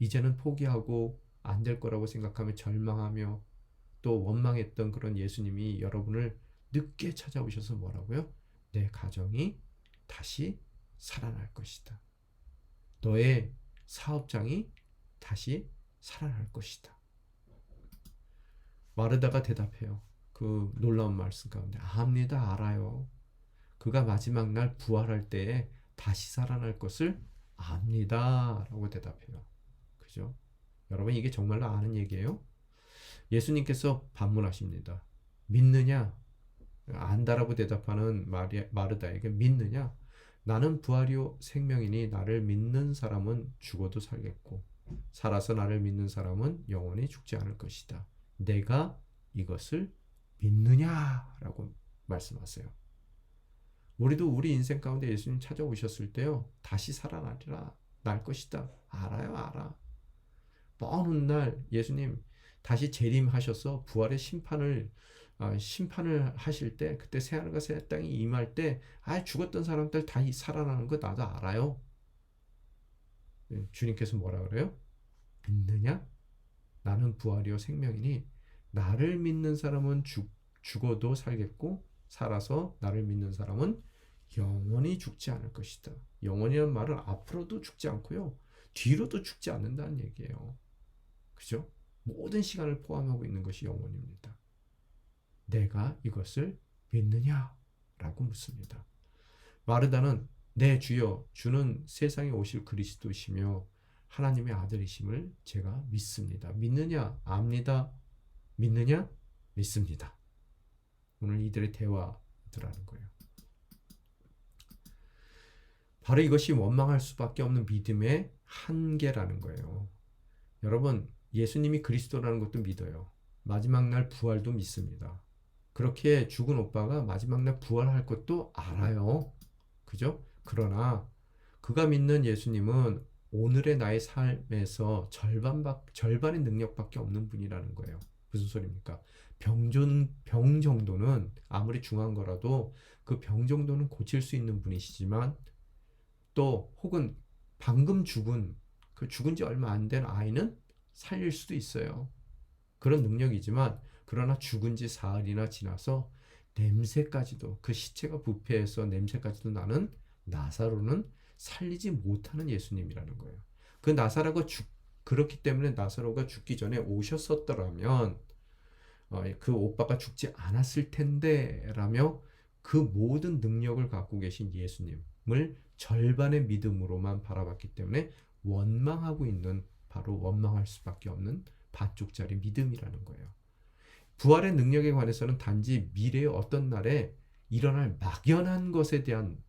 이제는 포기하고 안 될 거라고 생각하며 절망하며 또 원망했던 그런 예수님이 여러분을 늦게 찾아오셔서 뭐라고요? 내 가정이 다시 살아날 것이다. 너의 사업장이 다시 살아날 것이다. 마르다가 대답해요. 그 놀라운 말씀 가운데 압니다. 알아요. 그가 마지막 날 부활할 때에 다시 살아날 것을 압니다. 라고 대답해요. 그죠? 여러분, 이게 정말로 아는 얘기예요? 예수님께서 반문하십니다. 믿느냐? 안다라고 대답하는 마르다에게 믿느냐? 나는 부활이요 생명이니 나를 믿는 사람은 죽어도 살겠고 살아서 나를 믿는 사람은 영원히 죽지 않을 것이다. 내가 이것을 믿느냐라고 말씀하세요. 우리도 우리 인생 가운데 예수님 찾아오셨을 때요, 다시 살아나리라, 날 것이다. 알아요, 알아. 먼 날 예수님 다시 재림하셔서 부활의 심판을 하실 때, 그때 새하늘과 새 땅이 임할 때, 죽었던 사람들 다 살아나는 거 나도 알아요. 주님께서 뭐라 그래요? 믿느냐? 나는 부활이요 생명이니 나를 믿는 사람은 죽어도 살겠고 살아서 나를 믿는 사람은 영원히 죽지 않을 것이다. 영원이란 말은 앞으로도 죽지 않고요, 뒤로도 죽지 않는다는 얘기예요. 그죠? 모든 시간을 포함하고 있는 것이 영원입니다. 내가 이것을 믿느냐? 라고 묻습니다. 마르다는 네 주여, 주는 세상에 오실 그리스도시며 하나님의 아들이심을 제가 믿습니다. 믿느냐? 압니다. 믿느냐? 믿습니다. 오늘 이들의 대화더라는 거예요. 바로 이것이 원망할 수밖에 없는 믿음의 한계라는 거예요. 여러분, 예수님이 그리스도라는 것도 믿어요. 마지막 날 부활도 믿습니다. 그렇게 죽은 오빠가 마지막 날 부활할 것도 알아요. 그죠? 그러나 그가 믿는 예수님은 오늘의 나의 삶에서 절반의 능력밖에 없는 분이라는 거예요. 무슨 소리입니까? 병 정도는 아무리 중한 거라도 그 병 정도는 고칠 수 있는 분이시지만 또 혹은 방금 죽은 지 얼마 안 된 아이는 살릴 수도 있어요. 그런 능력이지만 그러나 죽은 지 사흘이나 지나서 냄새까지도 그 시체가 부패해서 냄새까지도 나는 나사로는 살리지 못하는 예수님이라는 거예요. 그 나사로가 그렇기 때문에 나사로가 죽기 전에 오셨었더라면 그 오빠가 죽지 않았을 텐데 라며 그 모든 능력을 갖고 계신 예수님을 절반의 믿음으로만 바라봤기 때문에 원망하고 있는 바로 원망할 수밖에 없는 반쪽짜리 믿음이라는 거예요. 부활의 능력에 관해서는 단지 미래의 어떤 날에 일어날 막연한 것에 대한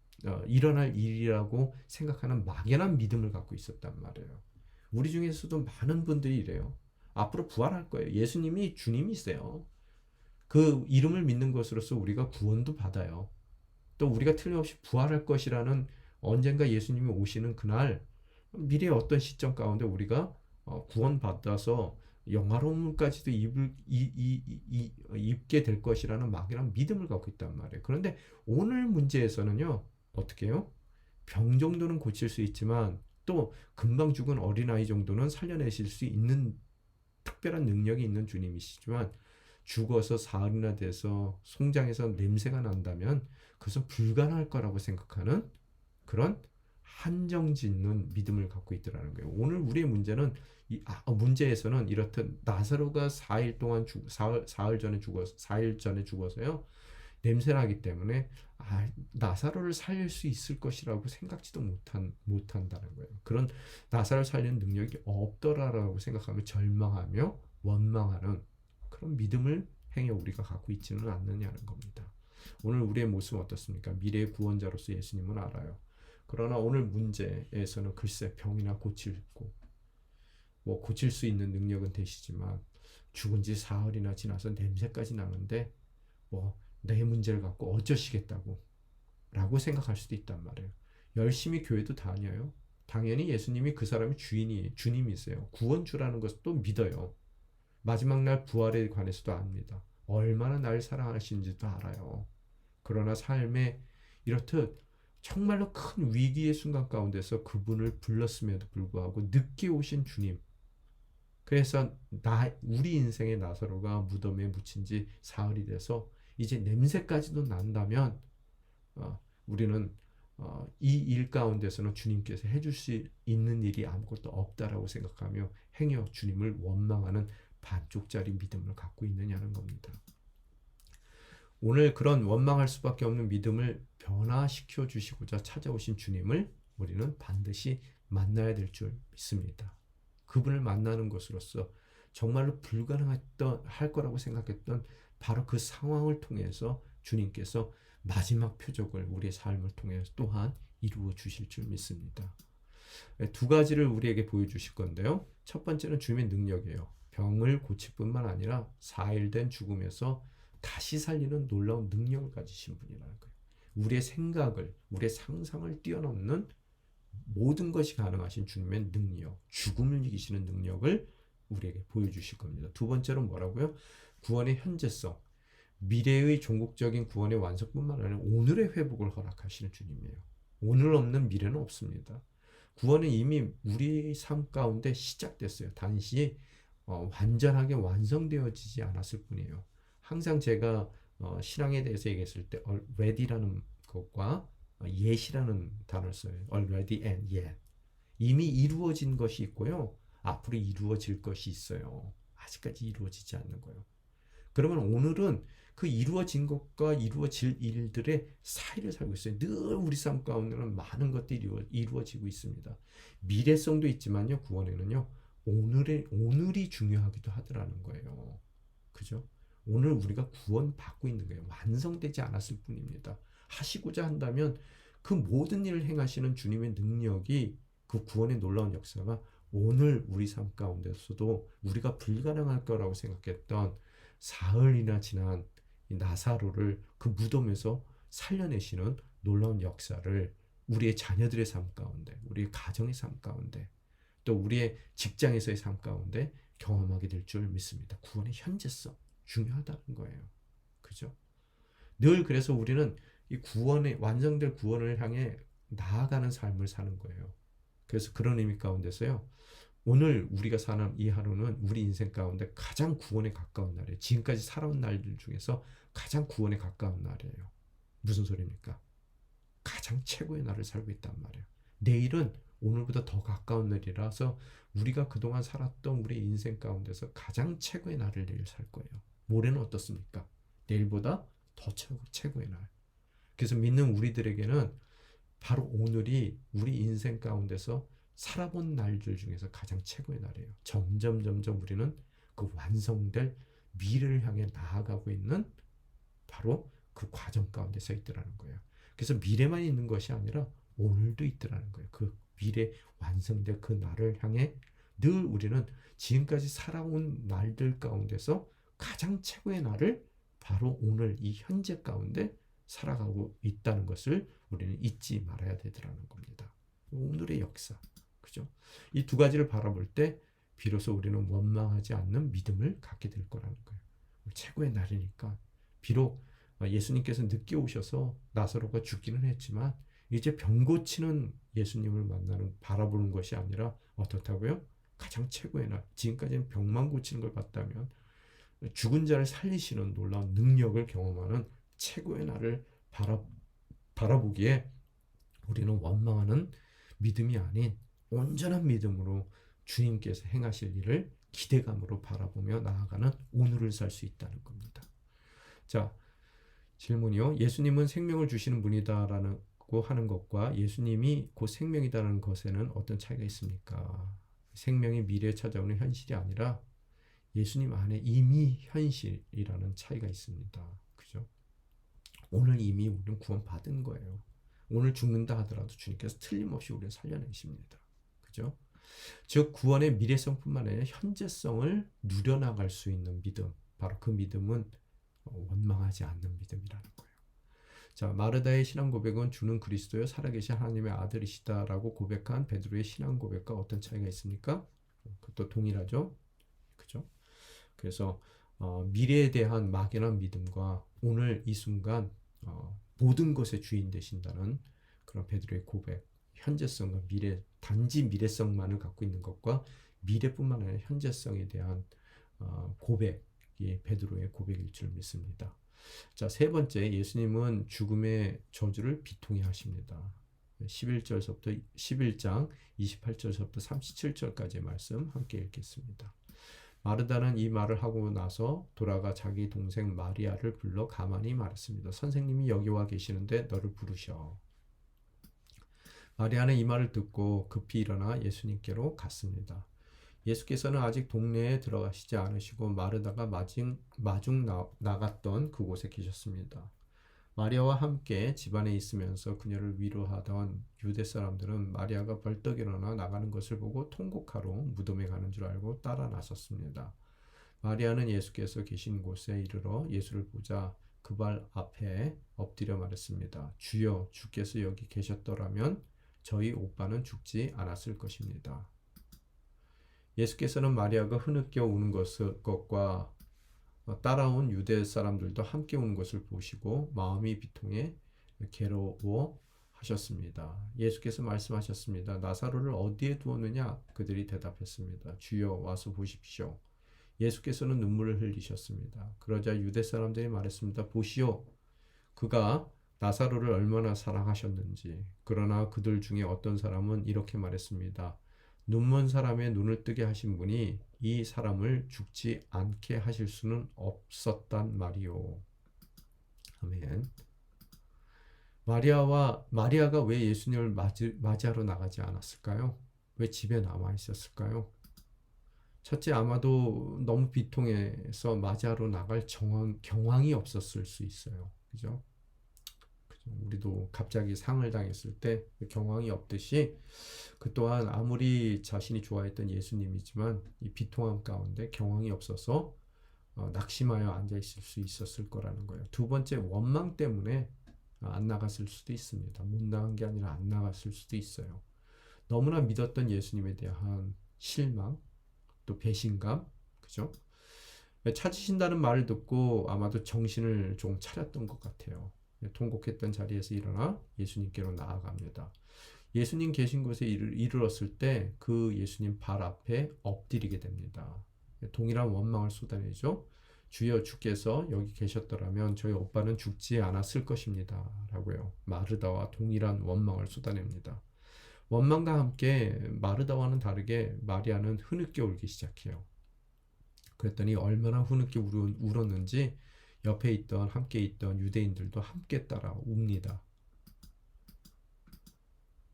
일어날 일이라고 생각하는 막연한 믿음을 갖고 있었단 말이에요. 우리 중에서도 많은 분들이 이래요. 앞으로 부활할 거예요. 예수님이 주님이세요. 그 이름을 믿는 것으로서 우리가 구원도 받아요. 또 우리가 틀림없이 부활할 것이라는 언젠가 예수님이 오시는 그날 미래의 어떤 시점 가운데 우리가 구원받아서 영화로움까지도 입게 될 것이라는 막연한 믿음을 갖고 있단 말이에요. 그런데 오늘 문제에서는요, 어떻게 해요? 병 정도는 고칠 수 있지만 또 금방 죽은 어린아이 정도는 살려내실 수 있는 특별한 능력이 있는 주님이시지만 죽어서 사흘이나 돼서 송장에서 냄새가 난다면 그것은 불가능할 거라고 생각하는 그런 한정짓는 믿음을 갖고 있더라는 거예요. 오늘 우리의 문제는 문제에서는 이렇듯 나사로가 4일 동안 사흘 전에 죽어서 4일 전에 죽어서요. 냄새나기 때문에 나사로를 살릴 수 있을 것이라고 생각지도 못한다는 거예요. 그런 나사로를 살리는 능력이 없더라라고 생각하며 절망하며 원망하는 그런 믿음을 행해 우리가 갖고 있지는 않느냐는 겁니다. 오늘 우리의 모습은 어떻습니까? 미래의 구원자로서 예수님은 알아요. 그러나 오늘 문제에서는 글쎄 병이나 고칠 수 있는 능력은 되시지만 죽은 지 사흘이나 지나서 냄새까지 나는데 내 문제를 갖고 어쩌시겠다고 라고 생각할 수도 있단 말이에요. 열심히 교회도 다녀요. 당연히 예수님이 그 사람의 주님이세요. 구원주라는 것을 또 믿어요. 마지막 날 부활에 관해서도 압니다. 얼마나 날 사랑하시는지도 알아요. 그러나 삶에 이렇듯 정말로 큰 위기의 순간 가운데서 그분을 불렀음에도 불구하고 늦게 오신 주님. 그래서 우리 인생의 나사로가 무덤에 묻힌 지 사흘이 돼서 이제 냄새까지도 난다면 우리는 이 일 가운데서는 주님께서 해줄 수 있는 일이 아무것도 없다라고 생각하며 행여 주님을 원망하는 반쪽짜리 믿음을 갖고 있느냐는 겁니다. 오늘 그런 원망할 수밖에 없는 믿음을 변화시켜 주시고자 찾아오신 주님을 우리는 반드시 만나야 될 줄 믿습니다. 그분을 만나는 것으로서 정말로 할 거라고 생각했던 바로 그 상황을 통해서 주님께서 마지막 표적을 우리의 삶을 통해서 또한 이루어 주실 줄 믿습니다. 두 가지를 우리에게 보여주실 건데요. 첫 번째는 주님의 능력이에요. 병을 고칠 뿐만 아니라 4일 된 죽음에서 다시 살리는 놀라운 능력을 가지신 분이라는 거예요. 우리의 생각을, 우리의 상상을 뛰어넘는 모든 것이 가능하신 주님의 능력, 죽음을 이기시는 능력을 우리에게 보여주실 겁니다. 두 번째로 뭐라고요? 구원의 현재성, 미래의 종국적인 구원의 완성뿐만 아니라 오늘의 회복을 허락하시는 주님이에요. 오늘 없는 미래는 없습니다. 구원은 이미 우리 삶 가운데 시작됐어요. 단지 완전하게 완성되어지지 않았을 뿐이에요. 항상 제가 신앙에 대해서 얘기했을 때 already라는 것과 yet이라는 단어를 써요. already and yet. 이미 이루어진 것이 있고요. 앞으로 이루어질 것이 있어요. 아직까지 이루어지지 않는 거예요. 그러면 오늘은 그 이루어진 것과 이루어질 일들의 사이를 살고 있어요. 늘 우리 삶 가운데는 많은 것들이 이루어지고 있습니다. 미래성도 있지만요. 구원에는요. 오늘이 중요하기도 하더라는 거예요. 그죠? 오늘 우리가 구원받고 있는 거예요. 완성되지 않았을 뿐입니다. 하시고자 한다면 그 모든 일을 행하시는 주님의 능력이, 그 구원의 놀라운 역사가 오늘 우리 삶 가운데서도 우리가 불가능할 거라고 생각했던 사흘이나 지난 이 나사로를 그 무덤에서 살려내시는 놀라운 역사를 우리의 자녀들의 삶 가운데, 우리의 가정의 삶 가운데, 또 우리의 직장에서의 삶 가운데 경험하게 될 줄 믿습니다. 구원의 현재성 중요하다는 거예요. 그죠? 늘 그래서 우리는 이 구원의 완성될 구원을 향해 나아가는 삶을 사는 거예요. 그래서 그런 의미 가운데서요. 오늘 우리가 사는 이 하루는 우리 인생 가운데 가장 구원에 가까운 날이에요. 지금까지 살아온 날들 중에서 가장 구원에 가까운 날이에요. 무슨 소리입니까? 가장 최고의 날을 살고 있단 말이에요. 내일은 오늘보다 더 가까운 날이라서 우리가 그동안 살았던 우리 인생 가운데서 가장 최고의 날을 내일 살 거예요. 모레는 어떻습니까? 내일보다 더 최고의 날. 그래서 믿는 우리들에게는 바로 오늘이 우리 인생 가운데서 살아본 날들 중에서 가장 최고의 날이에요. 점점 우리는 그 완성될 미래를 향해 나아가고 있는 바로 그 과정 가운데 서 있더라는 거예요. 그래서 미래만 있는 것이 아니라 오늘도 있더라는 거예요. 그 미래 완성될 그 날을 향해 늘 우리는 지금까지 살아온 날들 가운데서 가장 최고의 날을 바로 오늘 이 현재 가운데 살아가고 있다는 것을 우리는 잊지 말아야 되더라는 겁니다. 오늘의 역사, 그죠? 이 두 가지를 바라볼 때 비로소 우리는 원망하지 않는 믿음을 갖게 될 거라는 거예요. 최고의 날이니까 비록 예수님께서 늦게 오셔서 나사로가 죽기는 했지만 이제 병 고치는 예수님을 만나는 바라보는 것이 아니라 어떻다고요? 가장 최고의 날. 지금까지는 병만 고치는 걸 봤다면 죽은 자를 살리시는 놀라운 능력을 경험하는 최고의 날을 바라보기에 우리는 원망하는 믿음이 아닌 온전한 믿음으로 주님께서 행하실 일을 기대감으로 바라보며 나아가는 오늘을 살 수 있다는 겁니다. 자, 질문이요. 예수님은 생명을 주시는 분이다라고 하는 것과 예수님이 곧 생명이라는 것에는 어떤 차이가 있습니까? 생명이 미래에 찾아오는 현실이 아니라 예수님 안에 이미 현실이라는 차이가 있습니다. 그죠? 오늘 이미 우리는 구원받은 거예요. 오늘 죽는다 하더라도 주님께서 틀림없이 우리를 살려내십니다. 그죠? 즉 구원의 미래성뿐만 아니라 현재성을 누려나갈 수 있는 믿음, 바로 그 믿음은 원망하지 않는 믿음이라는 거예요. 자, 마르다의 신앙 고백은 주는 그리스도요 살아계신 하나님의 아들이시다라고 고백한 베드로의 신앙 고백과 어떤 차이가 있습니까? 그것도 동일하죠. 그죠? 그래서 미래에 대한 막연한 믿음과 오늘 이 순간 모든 것의 주인 되신다는 그런 베드로의 고백, 현재성과 미래, 단지 미래성만을 갖고 있는 것과 미래뿐만 아니라 현재성에 대한 고백이 베드로의 고백일 줄 믿습니다. 자, 세 번째, 예수님은 죽음의 저주를 비통해 하십니다. 11장 28절서부터 37절까지의 말씀 함께 읽겠습니다. 마르다는 이 말을 하고 나서 돌아가 자기 동생 마리아를 불러 가만히 말했습니다. 선생님이 여기 와 계시는데 너를 부르셔. 마리아는 이 말을 듣고 급히 일어나 예수님께로 갔습니다. 예수께서는 아직 동네에 들어가시지 않으시고 마르다가 마중 나갔던 그곳에 계셨습니다. 마리아와 함께 집안에 있으면서 그녀를 위로하던 유대 사람들은 마리아가 벌떡 일어나 나가는 것을 보고 통곡하러 무덤에 가는 줄 알고 따라 나섰습니다. 마리아는 예수께서 계신 곳에 이르러 예수를 보자 그 발 앞에 엎드려 말했습니다. 주여, 주께서 여기 계셨더라면 저희 오빠는 죽지 않았을 것입니다. 예수께서는 마리아가 흐느껴 우는 것과 따라온 유대 사람들도 함께 우는 것을 보시고 마음이 비통해 괴로워 하셨습니다. 예수께서 말씀하셨습니다. 나사로를 어디에 두었느냐? 그들이 대답했습니다. 주여, 와서 보십시오. 예수께서는 눈물을 흘리셨습니다. 그러자 유대 사람들이 말했습니다. 보시오, 그가 나사로를 얼마나 사랑하셨는지. 그러나 그들 중에 어떤 사람은 이렇게 말했습니다. 눈먼 사람의 눈을 뜨게 하신 분이 이 사람을 죽지 않게 하실 수는 없었단 말이오. 아멘. 마리아가 왜 예수님을 맞이하러 나가지 않았을까요? 왜 집에 남아 있었을까요? 첫째, 아마도 너무 비통해서 맞이하러 나갈 경황이 없었을 수 있어요. 그죠? 우리도 갑자기 상을 당했을 때 경황이 없듯이 그 또한 아무리 자신이 좋아했던 예수님이지만 이 비통함 가운데 경황이 없어서 낙심하여 앉아 있을 수 있었을 거라는 거예요. 두 번째, 원망 때문에 안 나갔을 수도 있습니다. 못 나간 게 아니라 안 나갔을 수도 있어요. 너무나 믿었던 예수님에 대한 실망, 또 배신감, 그죠? 찾으신다는 말을 듣고 아마도 정신을 좀 차렸던 것 같아요. 통곡했던 자리에서 일어나 예수님께로 나아갑니다. 예수님 계신 곳에 이르렀을 때 그 예수님 발 앞에 엎드리게 됩니다. 동일한 원망을 쏟아내죠. 주여, 주께서 여기 계셨더라면 저희 오빠는 죽지 않았을 것입니다. 라고요. 마르다와 동일한 원망을 쏟아냅니다. 원망과 함께 마르다와는 다르게 마리아는 흐느껴 울기 시작해요. 그랬더니 얼마나 흐느껴 울었는지 옆에 있던 함께 있던 유대인들도 함께 따라 웁니다.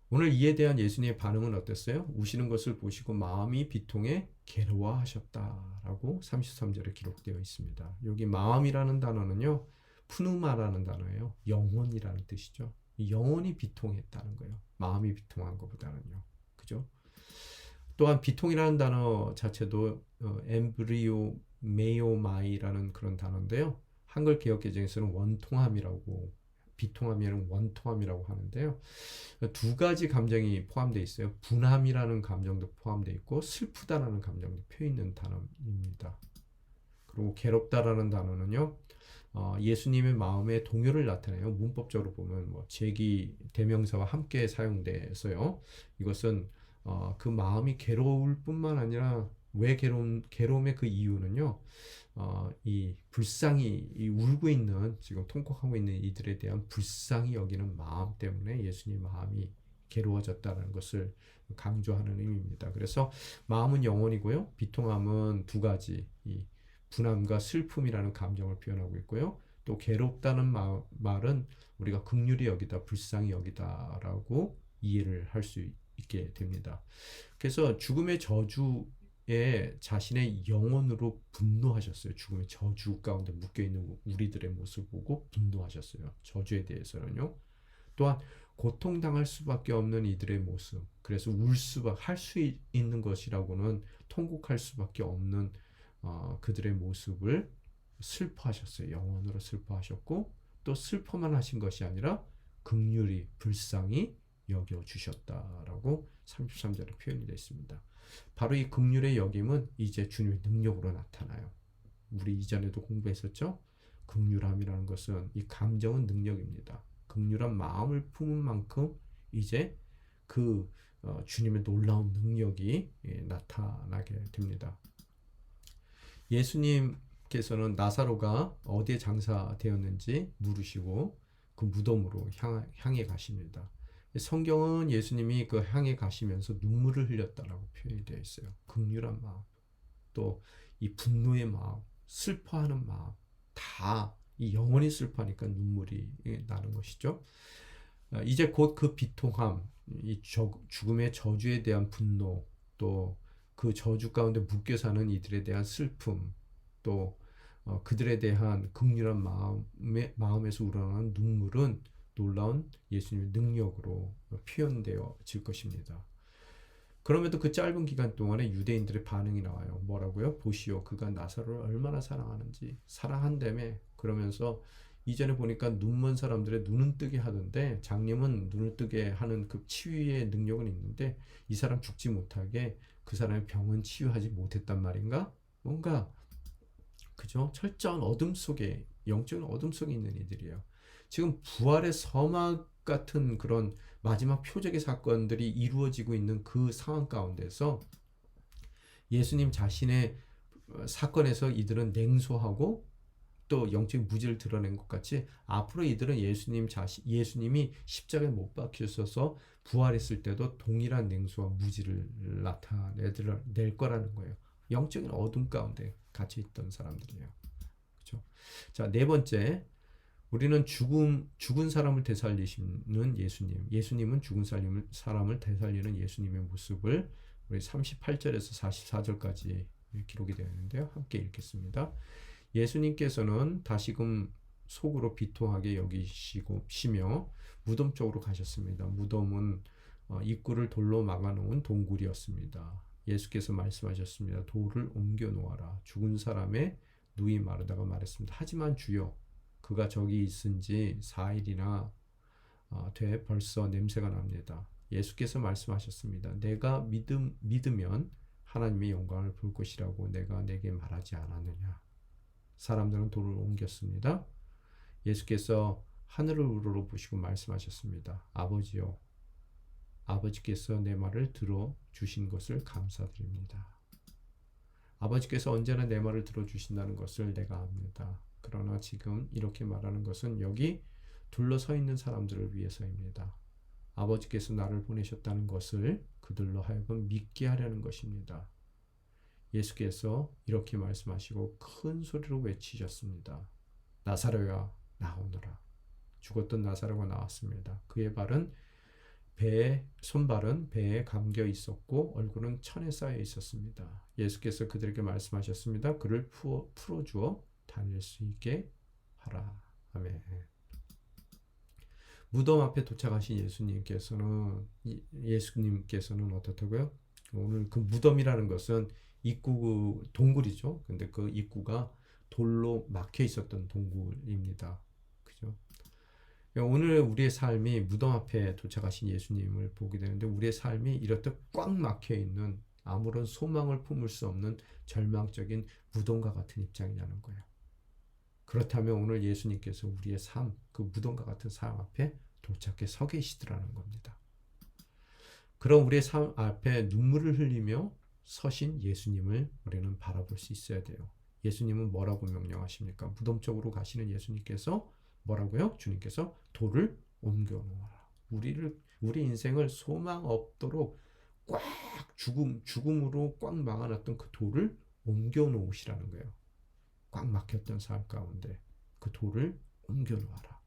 오늘 이에 대한 예수님의 반응은 어땠어요? 우시는 것을 보시고 마음이 비통해 괴로워하셨다라고 33절에 기록되어 있습니다. 여기 마음이라는 단어는요, 푸누마라는 단어예요. 영혼이라는 뜻이죠. 영혼이 비통했다는 거예요. 마음이 비통한 것보다는요. 그죠? 또한 비통이라는 단어 자체도 엠브리오 메오마이라는 그런 단어인데요. 한글 개역개정에서는 원통함이라고, 비통함이 아니라 원통함이라고 하는데요. 두 가지 감정이 포함되어 있어요. 분함이라는 감정도 포함되어 있고 슬프다라는 감정도 펴 있는 단어입니다. 그리고 괴롭다라는 단어는요, 예수님의 마음의 동요를 나타내요. 문법적으로 보면 뭐 제기 대명사와 함께 사용돼서요. 이것은 그 마음이 괴로울 뿐만 아니라 왜 괴로움의 그 이유는요, 이 불쌍히 이 울고 있는, 지금 통곡하고 있는 이들에 대한 불쌍히 여기는 마음 때문에 예수님 마음이 괴로워졌다는 것을 강조하는 의미입니다. 그래서 마음은 영혼이고요, 비통함은 두 가지, 이 분함과 슬픔이라는 감정을 표현하고 있고요, 또 괴롭다는 말은 우리가 긍휼히 여기다, 불쌍히 여기다라고 이해를 할 수 있게 됩니다. 그래서 죽음의 저주에 자신의 영혼으로 분노하셨어요. 죽음의 저주 가운데 묶여있는 우리들의 모습을 보고 분노하셨어요. 저주에 대해서는요. 또한 고통당할 수밖에 없는 이들의 모습, 그래서 할 수 있는 것이라고는 통곡할 수밖에 없는 그들의 모습을 슬퍼하셨어요. 영혼으로 슬퍼하셨고, 또 슬퍼만 하신 것이 아니라 긍휼히 불쌍히 여겨주셨다라고 33절에 표현이 되어 있습니다. 바로 이 긍휼의 여김은 이제 주님의 능력으로 나타나요. 우리 이전에도 공부했었죠? 긍휼함이라는 것은, 이 감정은 능력입니다. 긍휼한 마음을 품은 만큼 이제 그 주님의 놀라운 능력이 나타나게 됩니다. 예수님께서는 나사로가 어디에 장사되었는지 물으시고 그 무덤으로 향해 가십니다. 성경은 예수님이 그 향해 가시면서 눈물을 흘렸다라고 표현이 되어 있어요. 긍휼한 마음, 또 이 분노의 마음, 슬퍼하는 마음, 다 이 영원히 슬퍼하니까 눈물이 나는 것이죠. 이제 곧 그 비통함, 이 죽음의 저주에 대한 분노, 또 그 저주 가운데 묶여 사는 이들에 대한 슬픔, 또 그들에 대한 긍휼한 마음에서 우러나는 눈물은 놀라운 예수님의 능력으로 표현되어질 것입니다. 그럼에도 그 짧은 기간 동안에 유대인들의 반응이 나와요. 뭐라고요? 보시오, 그가 나사로를 얼마나 사랑하는지. 사랑한다며. 그러면서 이전에 보니까 눈먼 사람들의 눈은 뜨게 하던데, 장님은 눈을 뜨게 하는 그 치유의 능력은 있는데 이 사람 죽지 못하게 그 사람의 병은 치유하지 못했단 말인가? 뭔가, 그죠? 철저한 어둠 속에, 영적인 어둠 속에 있는 이들이에요. 지금 부활의 서막 같은 그런 마지막 표적의 사건들이 이루어지고 있는 그 상황 가운데서 예수님 자신의 사건에서 이들은 냉소하고 또 영적인 무지를 드러낸 것 같이, 앞으로 이들은 예수님이 십자가에 못 박히셔서 부활했을 때도 동일한 냉소와 무지를 나타낼 거라는 거예요. 영적인 어둠 가운데 갇혀 있던 사람들이에요. 그렇죠? 자, 네 번째, 우리는 죽은 사람을 되살리시는 예수님, 예수님은 죽은 사람을 되살리는 예수님의 모습을 우리 38절에서 44절까지 기록이 되어 있는데요. 함께 읽겠습니다. 예수님께서는 다시금 속으로 비통하게 여기시며 무덤 쪽으로 가셨습니다. 무덤은 입구를 돌로 막아놓은 동굴이었습니다. 예수께서 말씀하셨습니다. 돌을 옮겨 놓아라. 죽은 사람의 누이 마르다가 말했습니다. 하지만 주여, 그가 저기 있은 지 4일이나 돼 벌써 냄새가 납니다. 예수께서 말씀하셨습니다. 내가 믿으면 하나님의 영광을 볼 것이라고 내가 내게 말하지 않았느냐. 사람들은 돌을 옮겼습니다. 예수께서 하늘을 우러러보시고 말씀하셨습니다. 아버지요, 아버지께서 내 말을 들어주신 것을 감사드립니다. 아버지께서 언제나 내 말을 들어주신다는 것을 내가 압니다. 그러나 지금 이렇게 말하는 것은 여기 둘러서 있는 사람들을 위해서입니다. 아버지께서 나를 보내셨다는 것을 그들로 하여금 믿게 하려는 것입니다. 예수께서 이렇게 말씀하시고 큰 소리로 외치셨습니다. 나사로야, 나오너라. 죽었던 나사로가 나왔습니다. 그의 손발은 배에 감겨 있었고 얼굴은 천에 쌓여 있었습니다. 예수께서 그들에게 말씀하셨습니다. 그를 풀어주어 다닐 수 있게 하라. 아멘. 무덤 앞에 도착하신 예수님께서는 어떻다고요? 오늘 그 무덤이라는 것은 입구 동굴이죠. 근데 그 입구가 돌로 막혀 있었던 동굴입니다. 그죠? 오늘 우리의 삶이 무덤 앞에 도착하신 예수님을 보게 되는데 우리의 삶이 이렇듯 꽉 막혀 있는 아무런 소망을 품을 수 없는 절망적인 무덤과 같은 입장이라는 거예요. 그렇다면 오늘 예수님께서 우리의 삶, 그 무덤과 같은 삶 앞에 도착해 서 계시더라는 겁니다. 그럼 우리의 삶 앞에 눈물을 흘리며 서신 예수님을 우리는 바라볼 수 있어야 돼요. 예수님은 뭐라고 명령하십니까? 무덤 쪽으로 가시는 예수님께서 뭐라고요? 주님께서 돌을 옮겨 놓아라. 우리 인생을 소망 없도록 꽉 죽음으로 꽉 막아놨던 그 돌을 옮겨 놓으시라는 거예요. 꽉 막혔던 삶 가운데 그 돌을 옮겨 놓아라.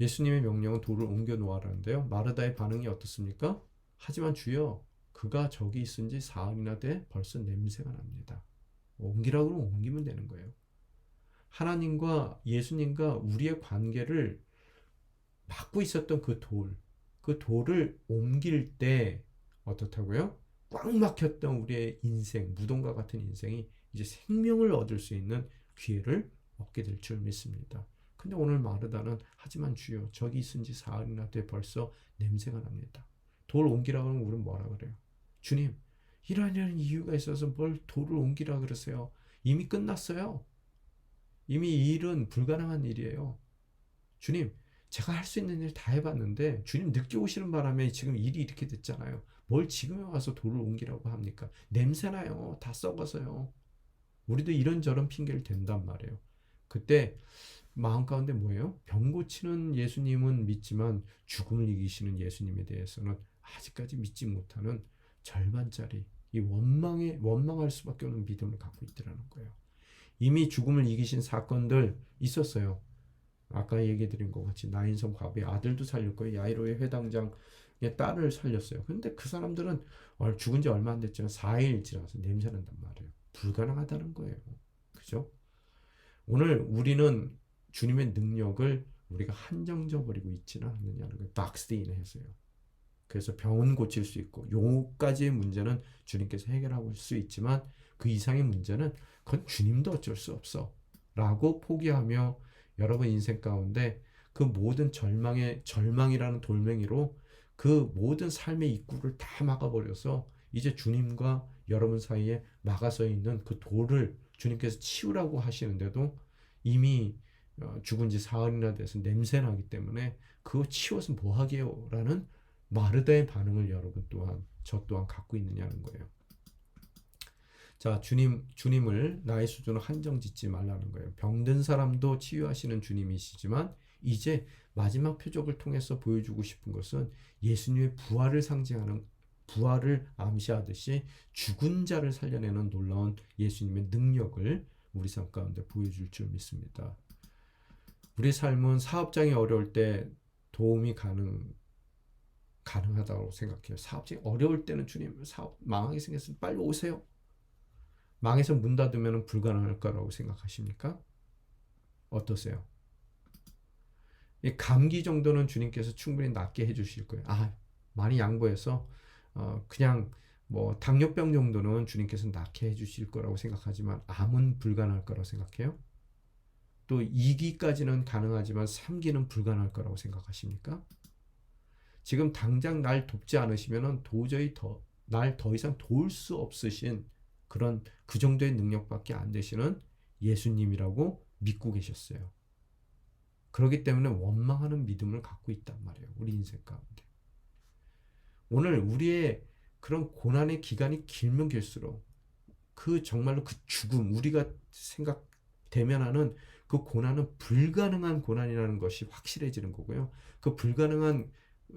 예수님의 명령은 돌을 옮겨 놓아라는데요. 마르다의 반응이 어떻습니까? 하지만 주여, 그가 저기 있은 지 사흘이나 돼 벌써 냄새가 납니다. 옮기라고 하면 옮기면 되는 거예요. 하나님과 예수님과 우리의 관계를 막고 있었던 그 돌을 옮길 때 어떻다고요? 꽉 막혔던 우리의 인생, 무덤과 같은 인생이 이제 생명을 얻을 수 있는 기회를 얻게 될 줄 믿습니다. 근데 오늘 마르다는 하지만 주여, 저기 있은 지 사흘이나 돼 벌써 냄새가 납니다. 돌 옮기라고 하면 우리는 뭐라 그래요? 주님, 이러한 이유가 있어서 뭘 돌을 옮기라 그러세요? 이미 끝났어요. 이미 이 일은 불가능한 일이에요. 주님, 제가 할 수 있는 일 다 해봤는데 주님 늦게 오시는 바람에 지금 일이 이렇게 됐잖아요. 뭘 지금에 와서 돌을 옮기라고 합니까? 냄새나요. 다 썩어서요. 우리도 이런저런 핑계를 댄단 말이에요. 그때 마음 가운데 뭐예요? 병 고치는 예수님은 믿지만 죽음을 이기시는 예수님에 대해서는 아직까지 믿지 못하는 절반짜리 이 원망할 수밖에 없는 믿음을 갖고 있더라는 거예요. 이미 죽음을 이기신 사건들 있었어요. 아까 얘기 드린 것 같이 나인성 과부의 아들도 살렸고요. 야이로의 회당장의 딸을 살렸어요. 근데 그 사람들은 죽은 지 얼마 안 됐지만 4일 지나서 냄새 난단 말이에요. 불가능하다는 거예요. 그죠? 오늘 우리는 주님의 능력을 우리가 한정져 버리고 있지는 않느냐는 거예요. 박스테인 해서요. 그래서 병은 고칠 수 있고 요까지의 문제는 주님께서 해결하실 수 있지만 그 이상의 문제는 그건 주님도 어쩔 수 없어 라고 포기하며 여러분 인생 가운데 그 모든 절망이라는 돌멩이로 그 모든 삶의 입구를 다 막아버려서 이제 주님과 여러분 사이에 막아서 있는 그 돌을 주님께서 치우라고 하시는데도 이미 죽은 지 사흘이나 돼서 냄새나기 때문에 그거 치워서 뭐하게요? 라는 마르다의 반응을 여러분 또한 저 또한 갖고 있느냐는 거예요. 자, 주님을 나의 수준으로 한정 짓지 말라는 거예요. 병든 사람도 치유하시는 주님이시지만 이제 마지막 표적을 통해서 보여주고 싶은 것은 예수님의 부활을 암시하듯이 죽은 자를 살려내는 놀라운 예수님의 능력을 우리 삶 가운데 보여줄 줄 믿습니다. 우리 삶은 사업장이 어려울 때 도움이 가능하다고 생각해요. 사업장이 어려울 때는 주님, 사업 망하게 생겼으니 빨리 오세요. 망해서 문 닫으면 불가능할 거라고 생각하십니까? 어떠세요? 이 감기 정도는 주님께서 충분히 낫게 해주실 거예요. 많이 양보해서 그냥 뭐 당뇨병 정도는 주님께서 낫게 해주실 거라고 생각하지만 암은 불가능할 거라고 생각해요? 또 2기까지는 가능하지만 3기는 불가능할 거라고 생각하십니까? 지금 당장 날 돕지 않으시면 도저히 날 더 이상 도울 수 없으신 그런 그 정도의 능력밖에 안 되시는 예수님이라고 믿고 계셨어요. 그렇기 때문에 원망하는 믿음을 갖고 있단 말이에요. 우리 인생 가운데. 오늘 우리의 그런 고난의 기간이 길면 길수록 그 정말로 그 죽음, 우리가 대면하는 그 고난은 불가능한 고난이라는 것이 확실해지는 거고요. 그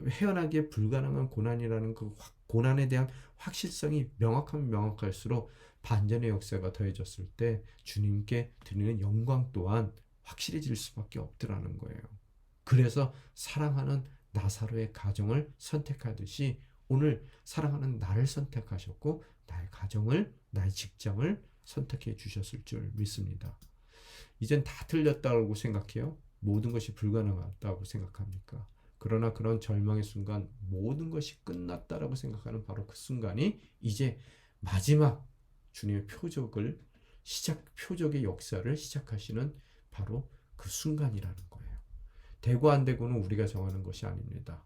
헤어나기에 불가능한 고난이라는 그 고난에 대한 확실성이 명확하면 명확할수록 반전의 역사가 더해졌을 때 주님께 드리는 영광 또한 확실해질 수밖에 없더라는 거예요. 그래서 사랑하는 나사로의 가정을 선택하듯이 오늘 사랑하는 나를 선택하셨고 나의 가정을, 나의 직장을 선택해 주셨을 줄 믿습니다. 이젠 다 틀렸다고 생각해요? 모든 것이 불가능하다고 생각합니까? 그러나 그런 절망의 순간 모든 것이 끝났다라고 생각하는 바로 그 순간이 이제 마지막 주님의 표적의 역사를 시작하시는 바로 그 순간이라는 거예요. 되고 안 되고는 우리가 정하는 것이 아닙니다.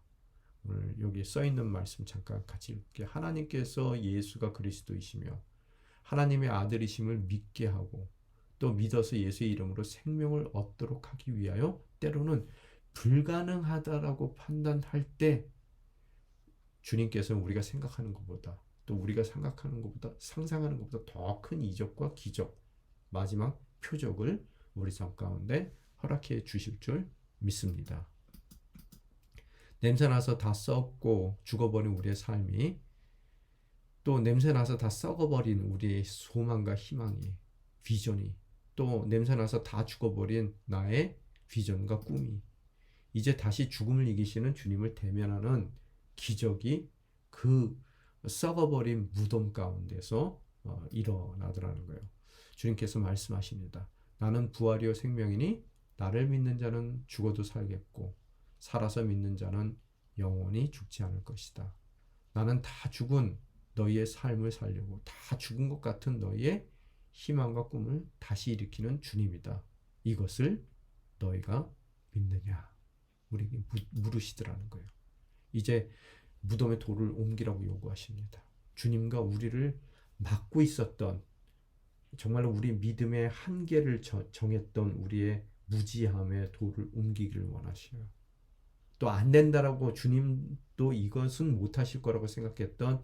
오늘 여기 써 있는 말씀 잠깐 같이 읽을게요. 하나님께서 예수가 그리스도이시며 하나님의 아들이심을 믿게 하고 또 믿어서 예수의 이름으로 생명을 얻도록 하기 위하여 때로는 불가능하다라고 판단할 때 주님께서는 우리가 생각하는 것보다 또 우리가 생각하는 것보다 상상하는 것보다 더 큰 이적과 기적, 마지막 표적을 우리 삶 가운데 허락해 주실 줄 믿습니다. 냄새나서 다 썩고 죽어버린 우리의 삶이 또 냄새나서 다 썩어버린 우리의 소망과 희망이 비전이 또 냄새나서 다 죽어버린 나의 비전과 꿈이 이제 다시 죽음을 이기시는 주님을 대면하는 기적이 그 썩어버린 무덤 가운데서 일어나더라는 거예요. 주님께서 말씀하십니다. 나는 부활이요 생명이니 나를 믿는 자는 죽어도 살겠고 살아서 믿는 자는 영원히 죽지 않을 것이다. 나는 다 죽은 너희의 삶을 살려고 다 죽은 것 같은 너희의 희망과 꿈을 다시 일으키는 주님이다. 이것을 너희가 믿느냐? 우리에게 물으시더라는 거예요. 이제 무덤의 돌을 옮기라고 요구하십니다. 주님과 우리를 막고 있었던 정말로 우리 믿음의 한계를 정했던 우리의 무지함의 돌을 옮기기를 원하셔요. 또 안 된다라고 주님도 이것은 못하실 거라고 생각했던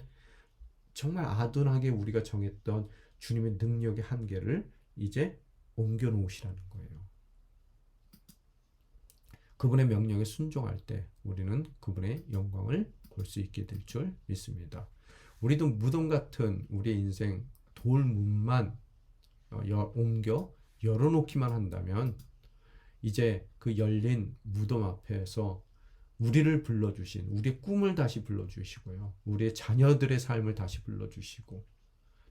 정말 아둔하게 우리가 정했던 주님의 능력의 한계를 이제 옮겨 놓으시라는 거예요. 그분의 명령에 순종할 때 우리는 그분의 영광을 볼 수 있게 될 줄 믿습니다. 우리도 무덤 같은 우리의 인생 돌문만 옮겨 열어놓기만 한다면 이제 그 열린 무덤 앞에서 우리를 불러주신 우리의 꿈을 다시 불러주시고요. 우리의 자녀들의 삶을 다시 불러주시고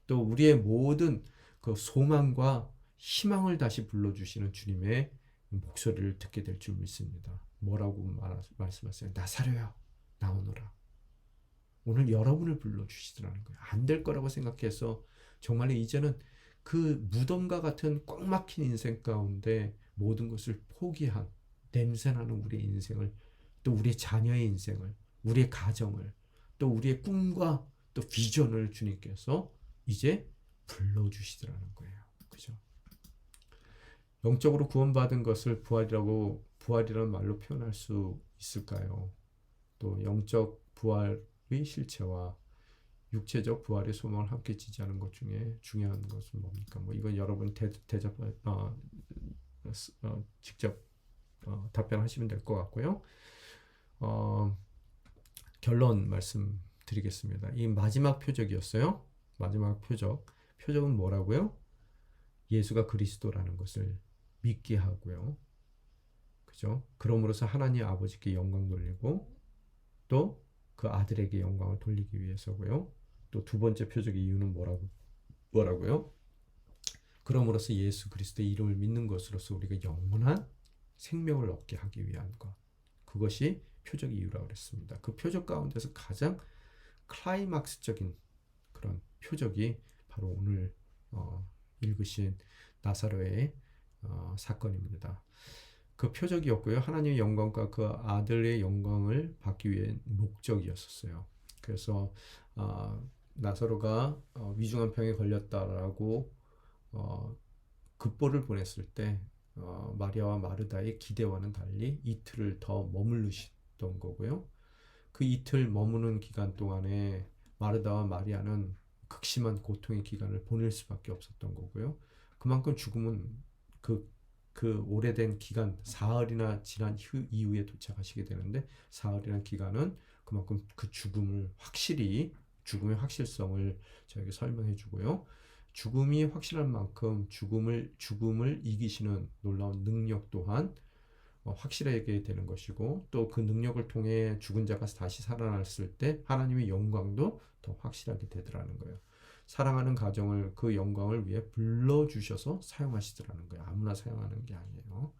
또 우리의 모든 그 소망과 희망을 다시 불러주시는 주님의 목소리를 듣게 될 줄 믿습니다. 뭐라고 말씀하세요? 나사로야 나오너라. 오늘 여러분을 불러주시더라는 거예요. 안 될 거라고 생각해서 정말 이제는 그 무덤과 같은 꽉 막힌 인생 가운데 모든 것을 포기한 냄새나는 우리의 인생을 또 우리의 자녀의 인생을 우리의 가정을 또 우리의 꿈과 또 비전을 주님께서 이제 불러주시더라는 거예요. 그죠? 영적으로 구원받은 것을 부활이라는 말로 표현할 수 있을까요? 또 영적 부활의 실체와 육체적 부활의 소망을 함께 지지하는 것 중에 중요한 것은 뭡니까? 이건 여러분 직접 답변하시면 될 것 같고요. 결론 말씀드리겠습니다. 이 마지막 표적이었어요. 마지막 표적은 뭐라고요? 예수가 그리스도라는 것을 믿게 하고요. 그죠? 그러므로서 하나님 아버지께 영광 돌리고 또 그 아들에게 영광을 돌리기 위해서고요. 또 두 번째 표적의 이유는 뭐라고요? 그럼으로써 예수 그리스도의 이름을 믿는 것으로서 우리가 영원한 생명을 얻게 하기 위한 것. 그것이 표적 이유라고 그랬습니다. 그 표적 가운데서 가장 클라이막스적인 그런 표적이 바로 오늘 읽으신 나사로의 사건입니다. 그 표적이었고요. 하나님의 영광과 그 아들의 영광을 받기 위한 목적이었었어요. 그래서 나사로가 위중한 병에 걸렸다라고 급보를 보냈을 때 마리아와 마르다의 기대와는 달리 이틀을 더 머무르시던 거고요. 그 이틀 머무는 기간 동안에 마르다와 마리아는 극심한 고통의 기간을 보낼 수밖에 없었던 거고요. 그만큼 죽음은 그 오래된 기간, 사흘이나 지난 이후에 도착하시게 되는데, 사흘이라는 기간은 그만큼 그 죽음의 확실성을 저에게 설명해 주고요. 죽음이 확실한 만큼 죽음을 이기시는 놀라운 능력 또한 확실하게 되는 것이고, 또 그 능력을 통해 죽은 자가 다시 살아났을 때 하나님의 영광도 더 확실하게 되더라는 거예요. 사랑하는 가정을 그 영광을 위해 불러주셔서 사용하시더라는 거예요. 아무나 사용하는 게 아니에요.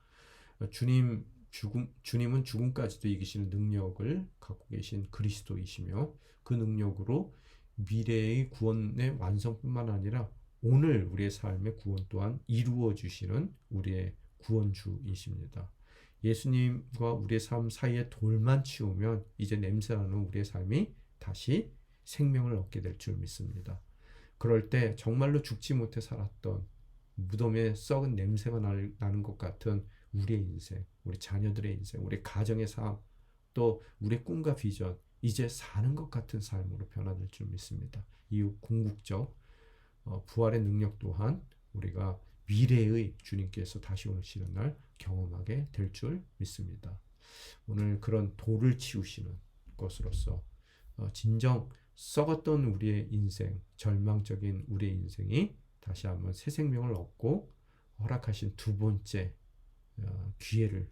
주님은 죽음까지도 이기시는 능력을 갖고 계신 그리스도이시며, 그 능력으로 미래의 구원의 완성뿐만 아니라 오늘 우리의 삶의 구원 또한 이루어 주시는 우리의 구원주이십니다. 예수님과 우리의 삶 사이에 돌만 치우면 이제 냄새나는 우리의 삶이 다시 생명을 얻게 될 줄 믿습니다. 그럴 때 정말로 죽지 못해 살았던 무덤에 썩은 냄새가 나는 것 같은 우리의 인생, 우리 자녀들의 인생, 우리 가정의 삶, 또 우리의 꿈과 비전, 이제 사는 것 같은 삶으로 변화될 줄 믿습니다. 이 궁극적 부활의 능력 또한 우리가 미래의 주님께서 다시 오시는 날 경험하게 될 줄 믿습니다. 오늘 그런 돌을 치우시는 것으로서 진정 썩었던 우리의 인생, 절망적인 우리의 인생이 다시 한번 새 생명을 얻고 허락하신 두 번째 기회를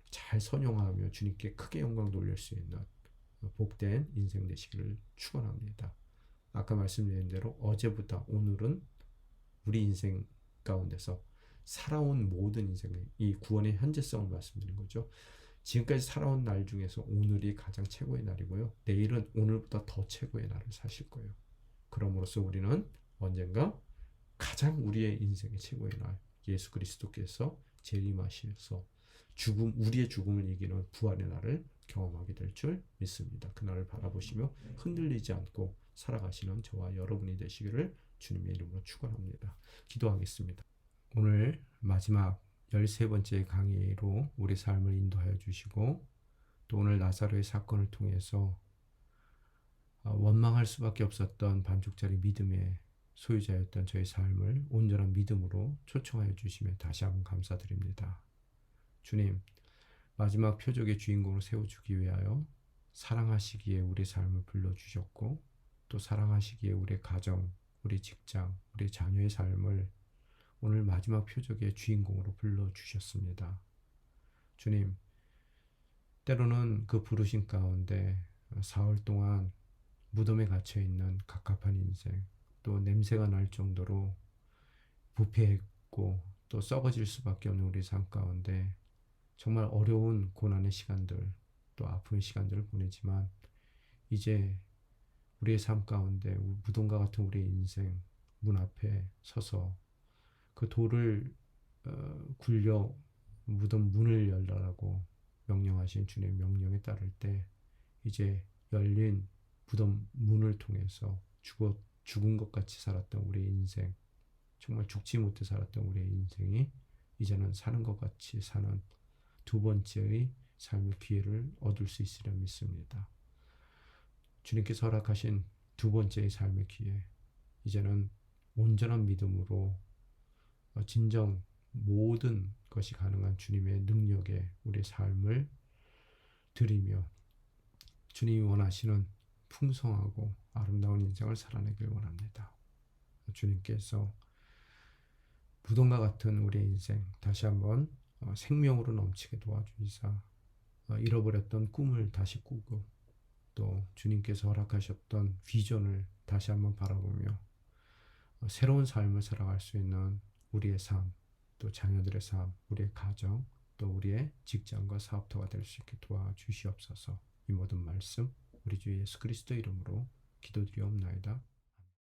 잘 선용하며 주님께 크게 영광 돌릴 수 있는 복된 인생 되시기를 축원합니다. 아까 말씀드린 대로 어제부터 오늘은 우리 인생 가운데서 살아온 모든 인생의 이 구원의 현재성을 말씀드린 거죠. 지금까지 살아온 날 중에서 오늘이 가장 최고의 날이고요. 내일은 오늘보다 더 최고의 날을 사실 거예요. 그럼으로써 우리는 언젠가 가장 우리의 인생의 최고의 날, 예수 그리스도께서 재림하셔서 우리의 죽음을 이기는 부활의 날을 경험하게 될 줄 믿습니다. 그날을 바라보시며 흔들리지 않고 살아가시는 저와 여러분이 되시기를 주님의 이름으로 축원합니다. 기도하겠습니다. 오늘 마지막 13번째 강의로 우리 삶을 인도하여 주시고, 또 오늘 나사로의 사건을 통해서 원망할 수밖에 없었던 반쪽짜리 믿음의 소유자였던 저의 삶을 온전한 믿음으로 초청하여 주시며 다시 한번 감사드립니다. 주님, 마지막 표적의 주인공을 세워주기 위하여 사랑하시기에 우리 삶을 불러주셨고, 또 사랑하시기에 우리 가정, 우리 직장, 우리 자녀의 삶을 오늘 마지막 표적의 주인공으로 불러주셨습니다. 주님, 때로는 그 부르심 가운데 사흘 동안 무덤에 갇혀있는 갑갑한 인생, 또 냄새가 날 정도로 부패했고 또 썩어질 수밖에 없는 우리 삶 가운데 정말 어려운 고난의 시간들, 또 아픈 시간들을 보내지만, 이제 우리의 삶 가운데 무덤과 같은 우리의 인생 문 앞에 서서 그 돌을 굴려 무덤 문을 열라라고 명령하신 주님의 명령에 따를 때, 이제 열린 무덤 문을 통해서 죽은 것 같이 살았던 우리의 인생, 정말 죽지 못해 살았던 우리의 인생이 이제는 사는 것 같이 사는 두 번째의 삶의 기회를 얻을 수 있으려 믿습니다. 주님께서 허락하신 두 번째의 삶의 기회, 이제는 온전한 믿음으로 진정 모든 것이 가능한 주님의 능력에 우리의 삶을 드리며 주님이 원하시는 풍성하고 아름다운 인생을 살아내길 원합니다. 주님께서 무덤과 같은 우리의 인생 다시 한번 생명으로 넘치게 도와주시사 잃어버렸던 꿈을 다시 꾸고, 또 주님께서 허락하셨던 비전을 다시 한번 바라보며 새로운 삶을 살아갈 수 있는 우리의 삶, 또 자녀들의 삶, 우리의 가정, 또 우리의 직장과 사업터가 될 수 있게 도와주시옵소서. 이 모든 말씀 우리 주 예수 그리스도 이름으로 기도드리옵나이다.